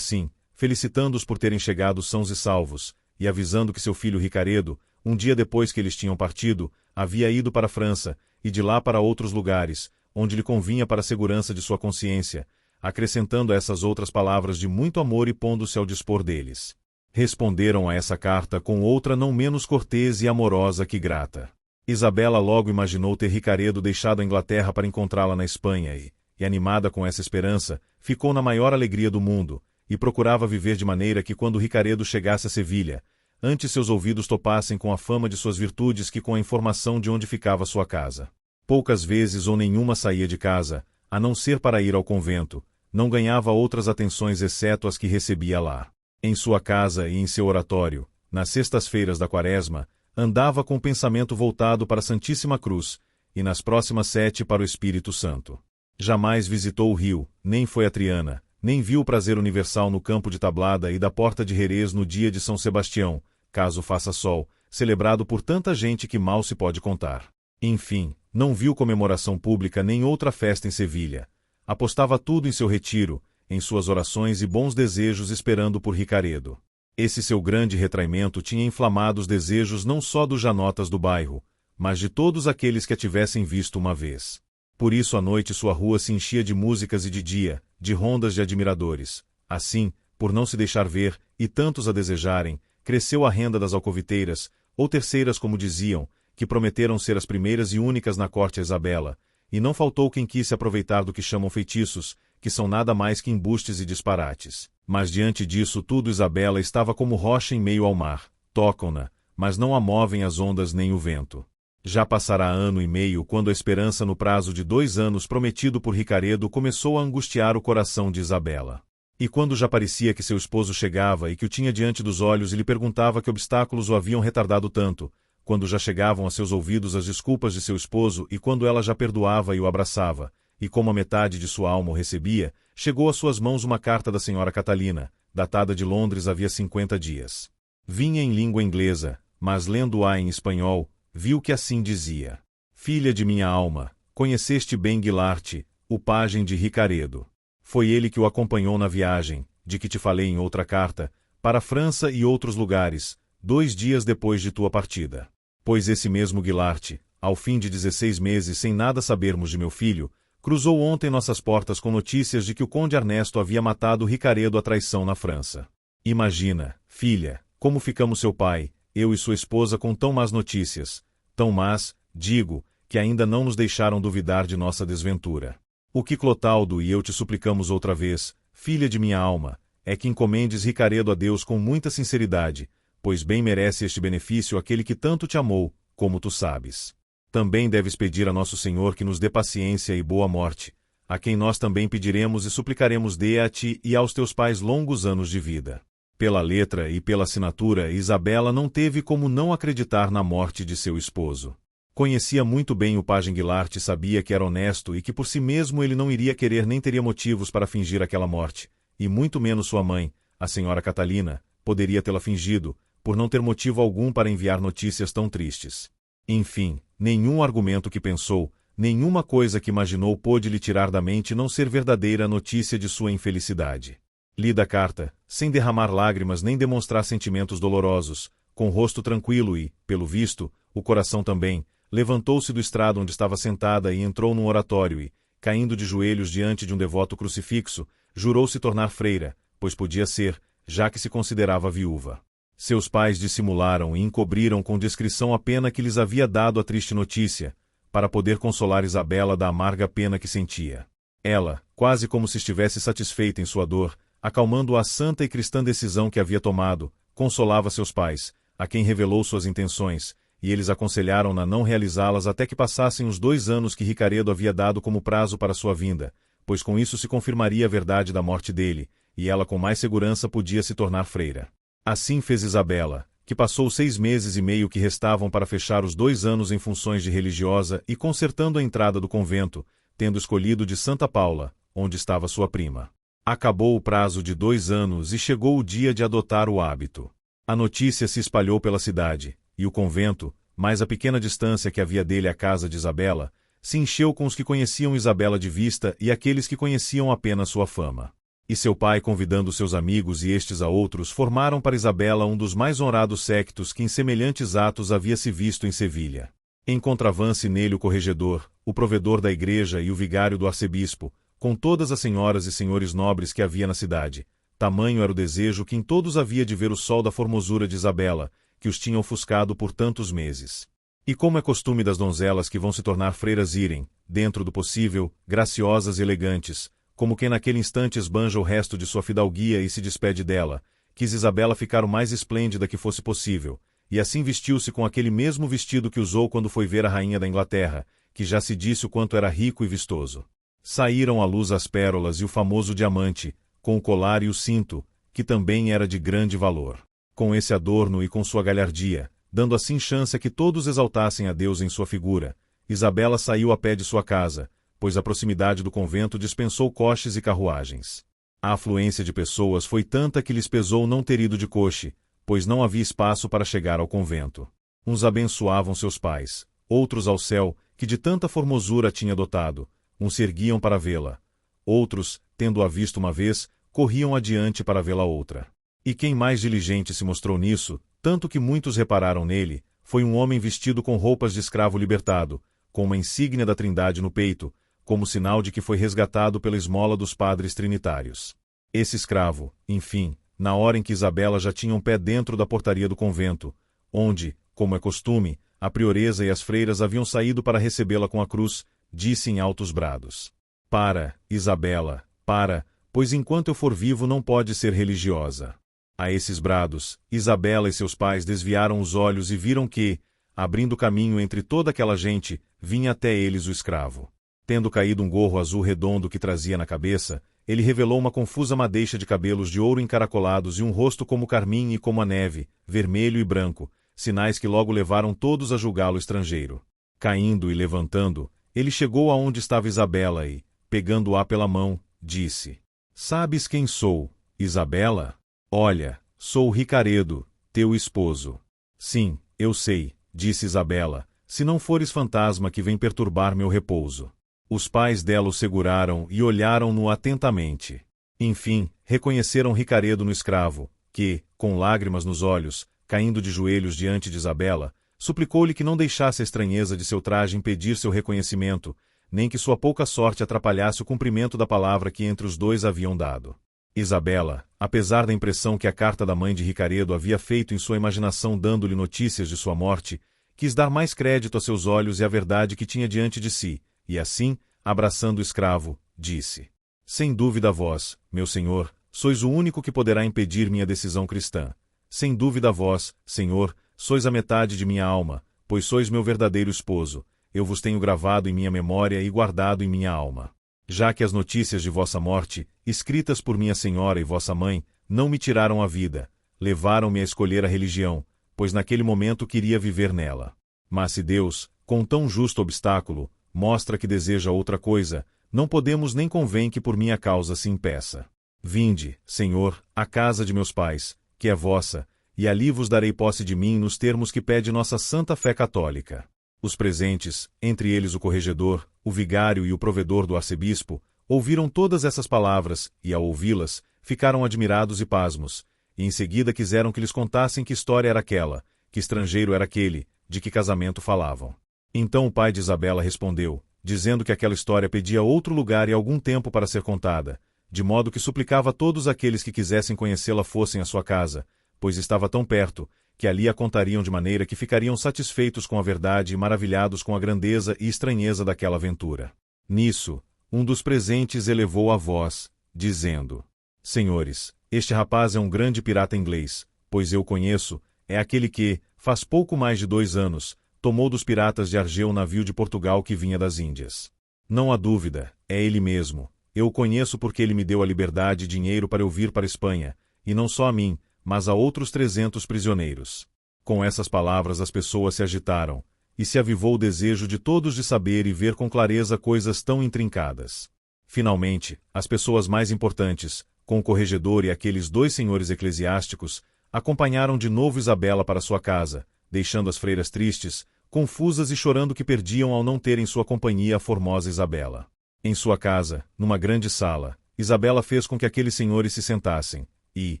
sim, felicitando-os por terem chegado sãos e salvos, e avisando que seu filho Ricaredo, um dia depois que eles tinham partido, havia ido para a França, e de lá para outros lugares, onde lhe convinha para a segurança de sua consciência, acrescentando a essas outras palavras de muito amor e pondo-se ao dispor deles. Responderam a essa carta com outra não menos cortês e amorosa que grata. Isabela logo imaginou ter Ricaredo deixado a Inglaterra para encontrá-la na Espanha e, animada com essa esperança, ficou na maior alegria do mundo, e procurava viver de maneira que quando Ricaredo chegasse a Sevilha, antes seus ouvidos topassem com a fama de suas virtudes que com a informação de onde ficava sua casa. Poucas vezes ou nenhuma saía de casa, a não ser para ir ao convento, não ganhava outras atenções exceto as que recebia lá. Em sua casa e em seu oratório, nas sextas-feiras da Quaresma, andava com o pensamento voltado para a Santíssima Cruz, e nas próximas 7 para o Espírito Santo. Jamais visitou o Rio, nem foi a Triana, nem viu o prazer universal no campo de Tablada e da Porta de Jerez no dia de São Sebastião, caso faça sol, celebrado por tanta gente que mal se pode contar. Enfim, não viu comemoração pública nem outra festa em Sevilha. Apostava tudo em seu retiro, em suas orações e bons desejos esperando por Ricaredo. Esse seu grande retraimento tinha inflamado os desejos não só dos janotas do bairro, mas de todos aqueles que a tivessem visto uma vez. Por isso à noite sua rua se enchia de músicas e de dia, de rondas de admiradores. Assim, por não se deixar ver, e tantos a desejarem, cresceu a renda das alcoviteiras, ou terceiras como diziam, que prometeram ser as primeiras e únicas na corte a Isabela, e não faltou quem quis se aproveitar do que chamam feitiços, que são nada mais que embustes e disparates. Mas diante disso tudo Isabela estava como rocha em meio ao mar, tocam-na, mas não a movem as ondas nem o vento. Já passará ano e meio quando a esperança no prazo de 2 anos prometido por Ricaredo começou a angustiar o coração de Isabela. E quando já parecia que seu esposo chegava e que o tinha diante dos olhos e lhe perguntava que obstáculos o haviam retardado tanto, quando já chegavam a seus ouvidos as desculpas de seu esposo e quando ela já perdoava e o abraçava, e como a metade de sua alma o recebia, chegou às suas mãos uma carta da senhora Catalina, datada de Londres havia 50 dias. Vinha em língua inglesa, mas lendo-a em espanhol, viu que assim dizia: Filha de minha alma, conheceste bem Guilarte, o pajem de Ricaredo. Foi ele que o acompanhou na viagem, de que te falei em outra carta, para a França e outros lugares, 2 dias depois de tua partida. Pois esse mesmo Guilarte, ao fim de 16 meses sem nada sabermos de meu filho, cruzou ontem nossas portas com notícias de que o conde Ernesto havia matado Ricaredo à traição na França. Imagina, filha, como ficamos seu pai, eu e sua esposa com tão más notícias, tão más, digo, que ainda não nos deixaram duvidar de nossa desventura. O que Clotaldo e eu te suplicamos outra vez, filha de minha alma, é que encomendes Ricaredo a Deus com muita sinceridade, pois bem merece este benefício aquele que tanto te amou, como tu sabes. Também deves pedir a nosso Senhor que nos dê paciência e boa morte, a quem nós também pediremos e suplicaremos dê a ti e aos teus pais longos anos de vida. Pela letra e pela assinatura, Isabela não teve como não acreditar na morte de seu esposo. Conhecia muito bem o pajem Guilarte e sabia que era honesto e que por si mesmo ele não iria querer nem teria motivos para fingir aquela morte, e muito menos sua mãe, a senhora Catalina, poderia tê-la fingido, por não ter motivo algum para enviar notícias tão tristes. Enfim, nenhum argumento que pensou, nenhuma coisa que imaginou pôde lhe tirar da mente não ser verdadeira a notícia de sua infelicidade. Lida a carta, sem derramar lágrimas nem demonstrar sentimentos dolorosos, com o rosto tranquilo e, pelo visto, o coração também, levantou-se do estrado onde estava sentada e entrou num oratório e, caindo de joelhos diante de um devoto crucifixo, jurou se tornar freira, pois podia ser, já que se considerava viúva. Seus pais dissimularam e encobriram com discrição a pena que lhes havia dado a triste notícia, para poder consolar Isabela da amarga pena que sentia. Ela, quase como se estivesse satisfeita em sua dor, acalmando a santa e cristã decisão que havia tomado, consolava seus pais, a quem revelou suas intenções, e eles aconselharam-na não realizá-las até que passassem os 2 anos que Ricaredo havia dado como prazo para sua vinda, pois com isso se confirmaria a verdade da morte dele, e ela com mais segurança podia se tornar freira. Assim fez Isabela, que passou 6 meses e meio que restavam para fechar os 2 anos em funções de religiosa e concertando a entrada do convento, tendo escolhido de Santa Paula, onde estava sua prima. Acabou o prazo de 2 anos e chegou o dia de adotar o hábito. A notícia se espalhou pela cidade, e o convento, mais a pequena distância que havia dele à casa de Isabela, se encheu com os que conheciam Isabela de vista e aqueles que conheciam apenas sua fama. E seu pai, convidando seus amigos e estes a outros, formaram para Isabela um dos mais honrados séquitos que em semelhantes atos havia se visto em Sevilha. Encontravam-se nele o corregedor, o provedor da igreja e o vigário do arcebispo, com todas as senhoras e senhores nobres que havia na cidade, tamanho era o desejo que em todos havia de ver o sol da formosura de Isabela, que os tinha ofuscado por tantos meses. E como é costume das donzelas que vão se tornar freiras irem, dentro do possível, graciosas e elegantes, como quem naquele instante esbanja o resto de sua fidalguia e se despede dela, quis Isabela ficar o mais esplêndida que fosse possível, e assim vestiu-se com aquele mesmo vestido que usou quando foi ver a rainha da Inglaterra, que já se disse o quanto era rico e vistoso. Saíram à luz as pérolas e o famoso diamante, com o colar e o cinto, que também era de grande valor. Com esse adorno e com sua galhardia, dando assim chance a que todos exaltassem a Deus em sua figura, Isabela saiu a pé de sua casa, pois a proximidade do convento dispensou coches e carruagens. A afluência de pessoas foi tanta que lhes pesou não ter ido de coche, pois não havia espaço para chegar ao convento. Uns abençoavam seus pais, outros ao céu, que de tanta formosura tinha dotado, uns se erguiam para vê-la. Outros, tendo-a visto uma vez, corriam adiante para vê-la outra. E quem mais diligente se mostrou nisso, tanto que muitos repararam nele, foi um homem vestido com roupas de escravo libertado, com uma insígnia da Trindade no peito, como sinal de que foi resgatado pela esmola dos padres trinitários. Esse escravo, enfim, na hora em que Isabela já tinha um pé dentro da portaria do convento, onde, como é costume, a prioresa e as freiras haviam saído para recebê-la com a cruz, disse em altos brados: "Para, Isabela, para, pois enquanto eu for vivo não pode ser religiosa." A esses brados, Isabela e seus pais desviaram os olhos e viram que, abrindo caminho entre toda aquela gente, vinha até eles o escravo. Tendo caído um gorro azul redondo que trazia na cabeça, ele revelou uma confusa madeixa de cabelos de ouro encaracolados e um rosto como carmim e como a neve, vermelho e branco, sinais que logo levaram todos a julgá-lo estrangeiro. Caindo e levantando, ele chegou aonde estava Isabela e, pegando-a pela mão, disse: "Sabes quem sou, Isabela? Olha, sou Ricaredo, teu esposo." "Sim, eu sei," disse Isabela, "se não fores fantasma que vem perturbar meu repouso." Os pais dela o seguraram e olharam-no atentamente. Enfim, reconheceram Ricaredo no escravo, que, com lágrimas nos olhos, caindo de joelhos diante de Isabela, suplicou-lhe que não deixasse a estranheza de seu traje impedir seu reconhecimento, nem que sua pouca sorte atrapalhasse o cumprimento da palavra que entre os dois haviam dado. Isabela, apesar da impressão que a carta da mãe de Ricaredo havia feito em sua imaginação dando-lhe notícias de sua morte, quis dar mais crédito a seus olhos e à verdade que tinha diante de si, e assim, abraçando o escravo, disse: "Sem dúvida vós, meu senhor, sois o único que poderá impedir minha decisão cristã. Sem dúvida vós, senhor, sois a metade de minha alma, pois sois meu verdadeiro esposo. Eu vos tenho gravado em minha memória e guardado em minha alma. Já que as notícias de vossa morte, escritas por minha senhora e vossa mãe, não me tiraram a vida, levaram-me a escolher a religião, pois naquele momento queria viver nela. Mas se Deus, com tão justo obstáculo, mostra que deseja outra coisa, não podemos nem convém que por minha causa se impeça. Vinde, Senhor, à casa de meus pais, que é vossa, e ali vos darei posse de mim nos termos que pede nossa santa fé católica." Os presentes, entre eles o corregedor, o vigário e o provedor do arcebispo, ouviram todas essas palavras e, ao ouvi-las, ficaram admirados e pasmos, e em seguida quiseram que lhes contassem que história era aquela, que estrangeiro era aquele, de que casamento falavam. Então o pai de Isabela respondeu, dizendo que aquela história pedia outro lugar e algum tempo para ser contada, de modo que suplicava a todos aqueles que quisessem conhecê-la fossem à sua casa, pois estava tão perto, que ali a contariam de maneira que ficariam satisfeitos com a verdade e maravilhados com a grandeza e estranheza daquela aventura. Nisso, um dos presentes elevou a voz, dizendo: "Senhores, este rapaz é um grande pirata inglês, pois eu conheço, é aquele que, faz pouco mais de 2 anos, tomou dos piratas de Argeu um navio de Portugal que vinha das Índias. Não há dúvida, é ele mesmo. Eu o conheço porque ele me deu a liberdade e dinheiro para eu vir para a Espanha, e não só a mim, mas a outros 300 prisioneiros." Com essas palavras as pessoas se agitaram, e se avivou o desejo de todos de saber e ver com clareza coisas tão intrincadas. Finalmente, as pessoas mais importantes, com o corregedor e aqueles 2 senhores eclesiásticos, acompanharam de novo Isabela para sua casa, deixando as freiras tristes, confusas e chorando que perdiam ao não ter em sua companhia a formosa Isabela. Em sua casa, numa grande sala, Isabela fez com que aqueles senhores se sentassem, e,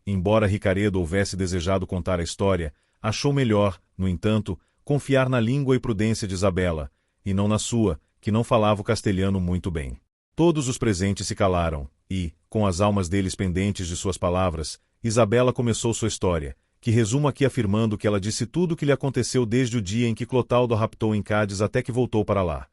embora Ricaredo houvesse desejado contar a história, achou melhor, no entanto, confiar na língua e prudência de Isabela, e não na sua, que não falava o castelhano muito bem. Todos os presentes se calaram, e, com as almas deles pendentes de suas palavras, Isabela começou sua história, que resumo aqui afirmando que ela disse tudo o que lhe aconteceu desde o dia em que Clotaldo a raptou em Cádiz até que voltou para lá.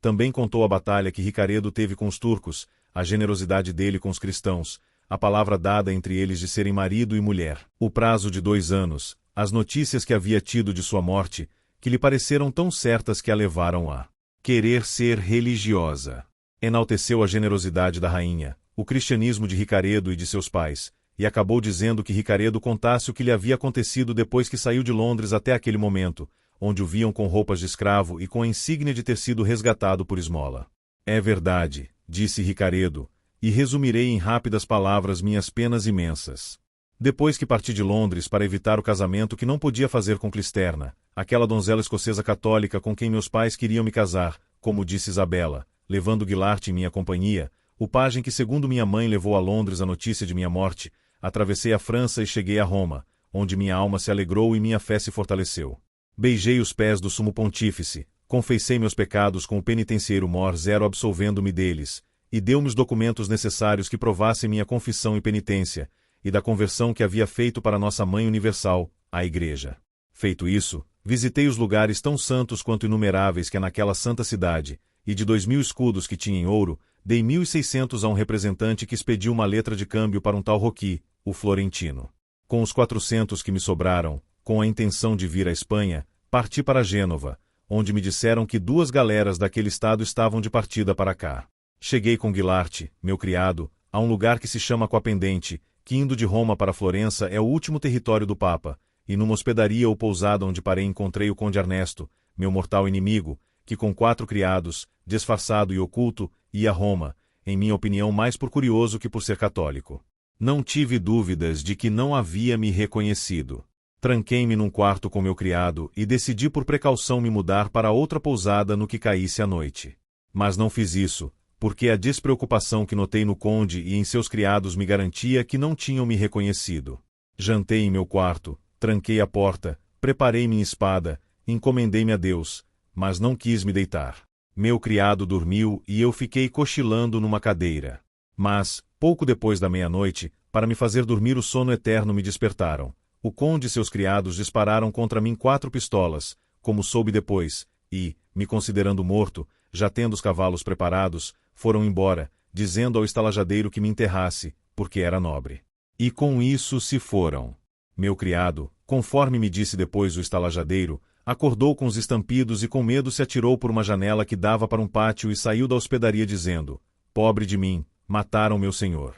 Também contou a batalha que Ricaredo teve com os turcos, a generosidade dele com os cristãos, a palavra dada entre eles de serem marido e mulher, o prazo de 2 anos, as notícias que havia tido de sua morte, que lhe pareceram tão certas que a levaram a querer ser religiosa. Enalteceu a generosidade da rainha, o cristianismo de Ricaredo e de seus pais, e acabou dizendo que Ricaredo contasse o que lhe havia acontecido depois que saiu de Londres até aquele momento, onde o viam com roupas de escravo e com a insígnia de ter sido resgatado por esmola. É verdade, disse Ricaredo, e resumirei em rápidas palavras minhas penas imensas. Depois que parti de Londres para evitar o casamento que não podia fazer com Clisterna, aquela donzela escocesa católica com quem meus pais queriam me casar, como disse Isabela, levando Guilarte em minha companhia, o pajem que segundo minha mãe levou a Londres a notícia de minha morte, atravessei a França e cheguei a Roma, onde minha alma se alegrou e minha fé se fortaleceu. Beijei os pés do sumo pontífice, confessei meus pecados com o penitenciero Mor Zero absolvendo-me deles, e deu-me os documentos necessários que provassem minha confissão e penitência, e da conversão que havia feito para nossa Mãe Universal, a Igreja. Feito isso, visitei os lugares tão santos quanto inumeráveis que há naquela santa cidade, e de 2.000 escudos que tinha em ouro, dei 1.600 a um representante que expediu uma letra de câmbio para um tal Roqui, o florentino. Com os 400 que me sobraram, com a intenção de vir à Espanha, parti para Gênova, onde me disseram que 2 galeras daquele estado estavam de partida para cá. Cheguei com Guilarte, meu criado, a um lugar que se chama Coapendente, que indo de Roma para Florença é o último território do Papa, e numa hospedaria ou pousada onde parei encontrei o conde Ernesto, meu mortal inimigo, que com 4 criados, disfarçado e oculto, ia a Roma, em minha opinião mais por curioso que por ser católico. Não tive dúvidas de que não havia me reconhecido. Tranquei-me num quarto com meu criado e decidi por precaução me mudar para outra pousada no que caísse a noite. Mas não fiz isso, porque a despreocupação que notei no conde e em seus criados me garantia que não tinham me reconhecido. Jantei em meu quarto, tranquei a porta, preparei minha espada, encomendei-me a Deus, mas não quis me deitar. Meu criado dormiu e eu fiquei cochilando numa cadeira. Mas, pouco depois da meia-noite, para me fazer dormir o sono eterno me despertaram. O conde e seus criados dispararam contra mim 4 pistolas, como soube depois, e, me considerando morto, já tendo os cavalos preparados, foram embora, dizendo ao estalajadeiro que me enterrasse, porque era nobre. E com isso se foram. Meu criado, conforme me disse depois o estalajadeiro, acordou com os estampidos e com medo se atirou por uma janela que dava para um pátio e saiu da hospedaria dizendo: pobre de mim, mataram meu senhor.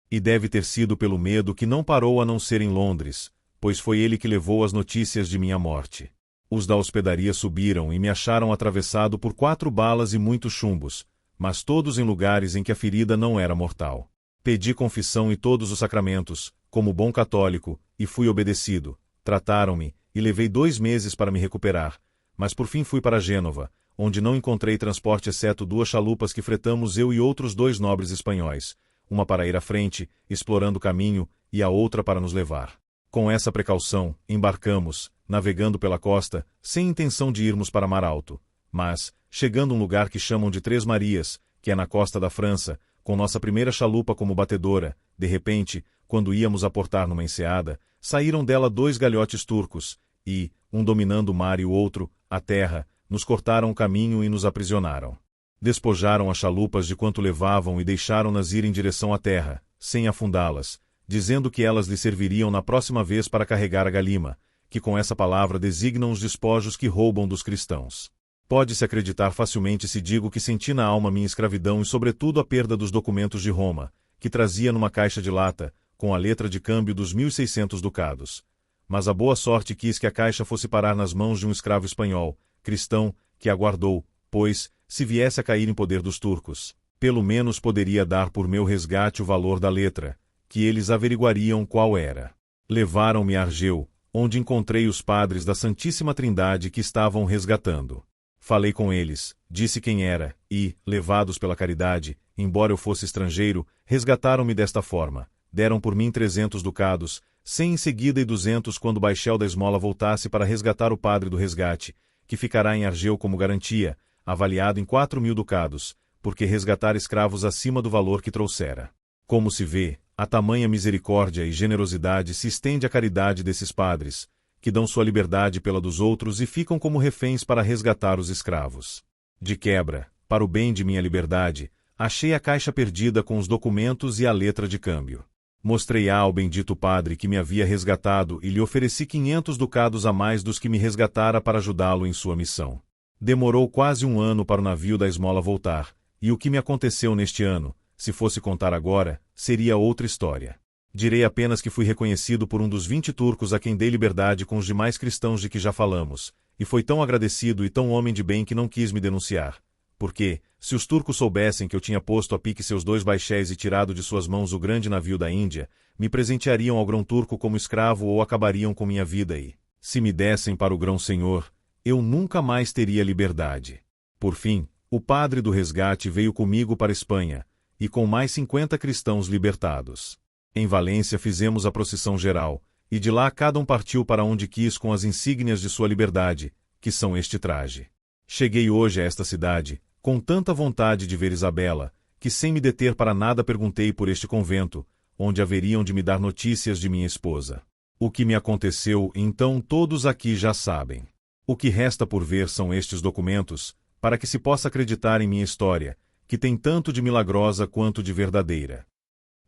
E deve ter sido pelo medo que não parou a não ser em Londres, pois foi ele que levou as notícias de minha morte. Os da hospedaria subiram e me acharam atravessado por 4 balas e muitos chumbos, mas todos em lugares em que a ferida não era mortal. Pedi confissão e todos os sacramentos, como bom católico, e fui obedecido. Trataram-me, e levei 2 meses para me recuperar, mas por fim fui para Gênova, onde não encontrei transporte exceto 2 chalupas que fretamos eu e outros 2 nobres espanhóis, uma para ir à frente, explorando o caminho, e a outra para nos levar. Com essa precaução, embarcamos, navegando pela costa, sem intenção de irmos para Mar Alto, mas, chegando a um lugar que chamam de 3 Marias, que é na costa da França, com nossa primeira chalupa como batedora, de repente, quando íamos aportar numa enseada, saíram dela 2 galhotes turcos, e, um dominando o mar e o outro, a terra, nos cortaram o caminho e nos aprisionaram. Despojaram as chalupas de quanto levavam e deixaram-nas ir em direção à terra, sem afundá-las, dizendo que elas lhe serviriam na próxima vez para carregar a galima, que com essa palavra designam os despojos que roubam dos cristãos. Pode-se acreditar facilmente se digo que senti na alma minha escravidão e sobretudo a perda dos documentos de Roma, que trazia numa caixa de lata, com a letra de câmbio dos 1.600 ducados. Mas a boa sorte quis que a caixa fosse parar nas mãos de um escravo espanhol, cristão, que aguardou, pois, se viesse a cair em poder dos turcos, pelo menos poderia dar por meu resgate o valor da letra, que eles averiguariam qual era. Levaram-me a Argeu, onde encontrei os padres da Santíssima Trindade que estavam resgatando. Falei com eles, disse quem era, e, levados pela caridade, embora eu fosse estrangeiro, resgataram-me desta forma. Deram por mim 300 ducados, 100 em seguida e 200 quando o baixel da esmola voltasse para resgatar o padre do resgate, que ficará em Argeu como garantia, avaliado em 4.000 ducados, porque resgatar escravos acima do valor que trouxera. Como se vê, a tamanha misericórdia e generosidade se estende à caridade desses padres, que dão sua liberdade pela dos outros e ficam como reféns para resgatar os escravos. De quebra, para o bem de minha liberdade, achei a caixa perdida com os documentos e a letra de câmbio. Mostrei ao bendito padre que me havia resgatado e lhe ofereci 500 ducados a mais dos que me resgatara para ajudá-lo em sua missão. Demorou quase um ano para o navio da esmola voltar, e o que me aconteceu neste ano, se fosse contar agora, seria outra história. Direi apenas que fui reconhecido por um dos 20 turcos a quem dei liberdade com os demais cristãos de que já falamos, e foi tão agradecido e tão homem de bem que não quis me denunciar. Porque, se os turcos soubessem que eu tinha posto a pique seus 2 baixéis e tirado de suas mãos o grande navio da Índia, me presenteariam ao grão-turco como escravo ou acabariam com minha vida e, se me dessem para o grão-senhor, eu nunca mais teria liberdade. Por fim, o padre do resgate veio comigo para Espanha, e com mais 50 cristãos libertados. Em Valência fizemos a procissão geral, e de lá cada um partiu para onde quis com as insígnias de sua liberdade, que são este traje. Cheguei hoje a esta cidade, com tanta vontade de ver Isabela, que sem me deter para nada perguntei por este convento, onde haveriam de me dar notícias de minha esposa. O que me aconteceu, então todos aqui já sabem. O que resta por ver são estes documentos, para que se possa acreditar em minha história, que tem tanto de milagrosa quanto de verdadeira.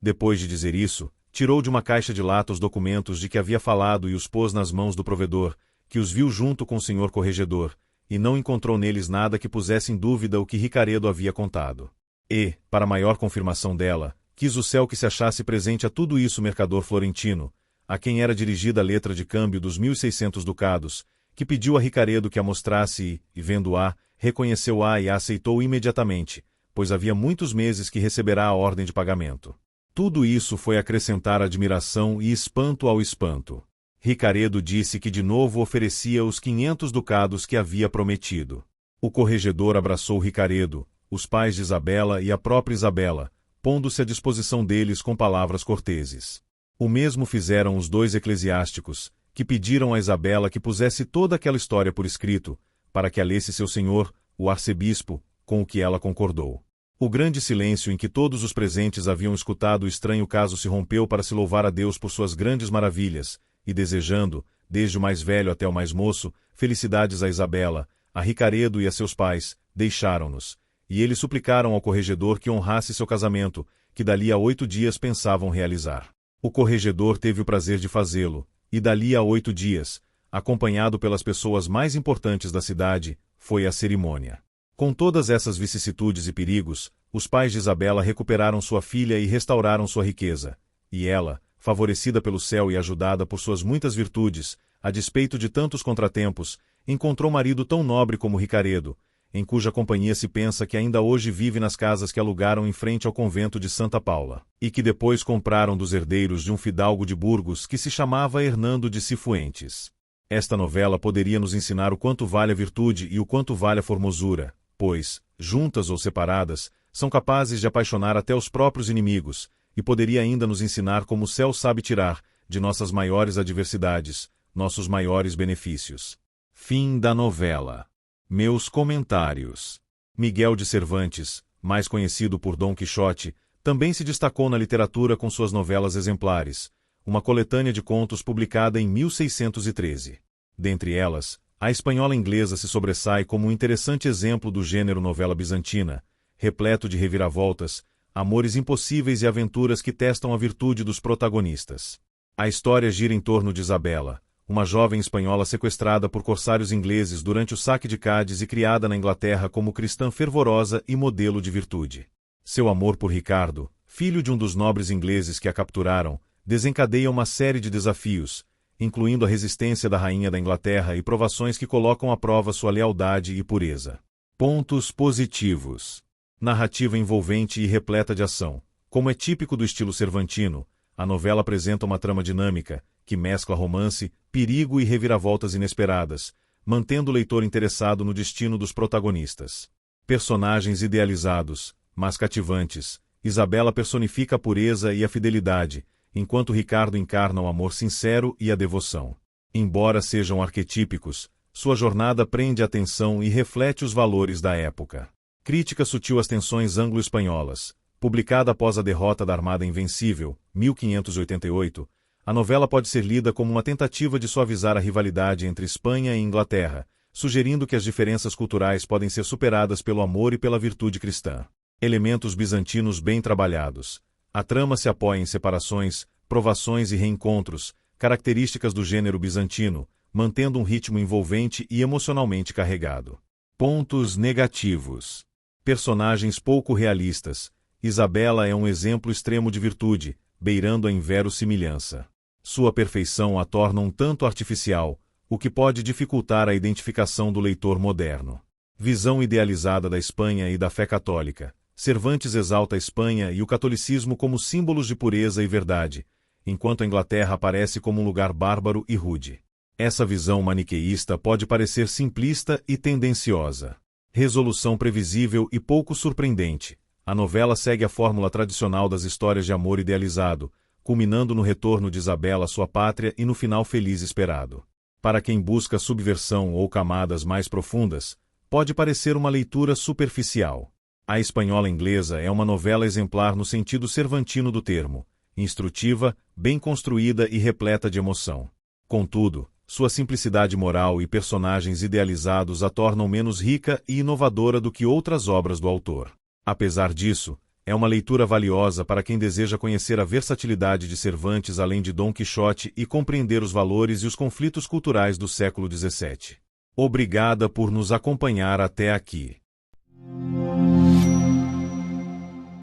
Depois de dizer isso, tirou de uma caixa de lata os documentos de que havia falado e os pôs nas mãos do provedor, que os viu junto com o senhor corregedor, e não encontrou neles nada que pusesse em dúvida o que Ricaredo havia contado. E, para maior confirmação dela, quis o céu que se achasse presente a tudo isso o mercador florentino, a quem era dirigida a letra de câmbio dos 1.600 ducados, que pediu a Ricaredo que a mostrasse e, vendo-a, reconheceu-a e a aceitou imediatamente, pois havia muitos meses que receberá a ordem de pagamento. Tudo isso foi acrescentar admiração e espanto ao espanto. Ricaredo disse que de novo oferecia os 500 ducados que havia prometido. O corregedor abraçou Ricaredo, os pais de Isabela e a própria Isabela, pondo-se à disposição deles com palavras corteses. O mesmo fizeram os 2 eclesiásticos, que pediram a Isabela que pusesse toda aquela história por escrito, para que a lesse seu senhor, o arcebispo, com o que ela concordou. O grande silêncio em que todos os presentes haviam escutado o estranho caso se rompeu para se louvar a Deus por suas grandes maravilhas, e desejando, desde o mais velho até o mais moço, felicidades a Isabela, a Ricaredo e a seus pais, deixaram-nos, e eles suplicaram ao corregedor que honrasse seu casamento, que dali a 8 dias pensavam realizar. O corregedor teve o prazer de fazê-lo, e dali a 8 dias, acompanhado pelas pessoas mais importantes da cidade, foi a cerimônia. Com todas essas vicissitudes e perigos, os pais de Isabela recuperaram sua filha e restauraram sua riqueza, e ela, favorecida pelo céu e ajudada por suas muitas virtudes, a despeito de tantos contratempos, encontrou marido tão nobre como Ricaredo, em cuja companhia se pensa que ainda hoje vive nas casas que alugaram em frente ao convento de Santa Paula, e que depois compraram dos herdeiros de um fidalgo de Burgos que se chamava Hernando de Cifuentes. Esta novela poderia nos ensinar o quanto vale a virtude e o quanto vale a formosura, pois, juntas ou separadas, são capazes de apaixonar até os próprios inimigos, e poderia ainda nos ensinar como o céu sabe tirar, de nossas maiores adversidades, nossos maiores benefícios. Fim da novela. Meus comentários. Miguel de Cervantes, mais conhecido por Dom Quixote, também se destacou na literatura com suas novelas exemplares, uma coletânea de contos publicada em 1613. Dentre elas, a espanhola inglesa se sobressai como um interessante exemplo do gênero novela bizantina, repleto de reviravoltas, amores impossíveis e aventuras que testam a virtude dos protagonistas. A história gira em torno de Isabela, uma jovem espanhola sequestrada por corsários ingleses durante o saque de Cádiz e criada na Inglaterra como cristã fervorosa e modelo de virtude. Seu amor por Ricardo, filho de um dos nobres ingleses que a capturaram, desencadeia uma série de desafios, incluindo a resistência da rainha da Inglaterra e provações que colocam à prova sua lealdade e pureza. Pontos positivos. Narrativa envolvente e repleta de ação. Como é típico do estilo cervantino, a novela apresenta uma trama dinâmica, que mescla romance, perigo e reviravoltas inesperadas, mantendo o leitor interessado no destino dos protagonistas. Personagens idealizados, mas cativantes. Isabela personifica a pureza e a fidelidade, enquanto Ricardo encarna o amor sincero e a devoção. Embora sejam arquetípicos, sua jornada prende a atenção e reflete os valores da época. Crítica sutil às tensões anglo-espanholas. Publicada após a derrota da Armada Invencível, 1588, a novela pode ser lida como uma tentativa de suavizar a rivalidade entre Espanha e Inglaterra, sugerindo que as diferenças culturais podem ser superadas pelo amor e pela virtude cristã. Elementos bizantinos bem trabalhados. A trama se apoia em separações, provações e reencontros, características do gênero bizantino, mantendo um ritmo envolvente e emocionalmente carregado. Pontos negativos. Personagens pouco realistas. Isabela é um exemplo extremo de virtude, beirando a inverossimilhança. Sua perfeição a torna um tanto artificial, o que pode dificultar a identificação do leitor moderno. Visão idealizada da Espanha e da fé católica. Cervantes exalta a Espanha e o catolicismo como símbolos de pureza e verdade, enquanto a Inglaterra aparece como um lugar bárbaro e rude. Essa visão maniqueísta pode parecer simplista e tendenciosa. Resolução previsível e pouco surpreendente. A novela segue a fórmula tradicional das histórias de amor idealizado, culminando no retorno de Isabela à sua pátria e no final feliz esperado. Para quem busca subversão ou camadas mais profundas, pode parecer uma leitura superficial. A Espanhola Inglesa é uma novela exemplar no sentido cervantino do termo, instrutiva, bem construída e repleta de emoção. Contudo, sua simplicidade moral e personagens idealizados a tornam menos rica e inovadora do que outras obras do autor. Apesar disso, é uma leitura valiosa para quem deseja conhecer a versatilidade de Cervantes além de Dom Quixote e compreender os valores e os conflitos culturais do século XVII. Obrigada por nos acompanhar até aqui.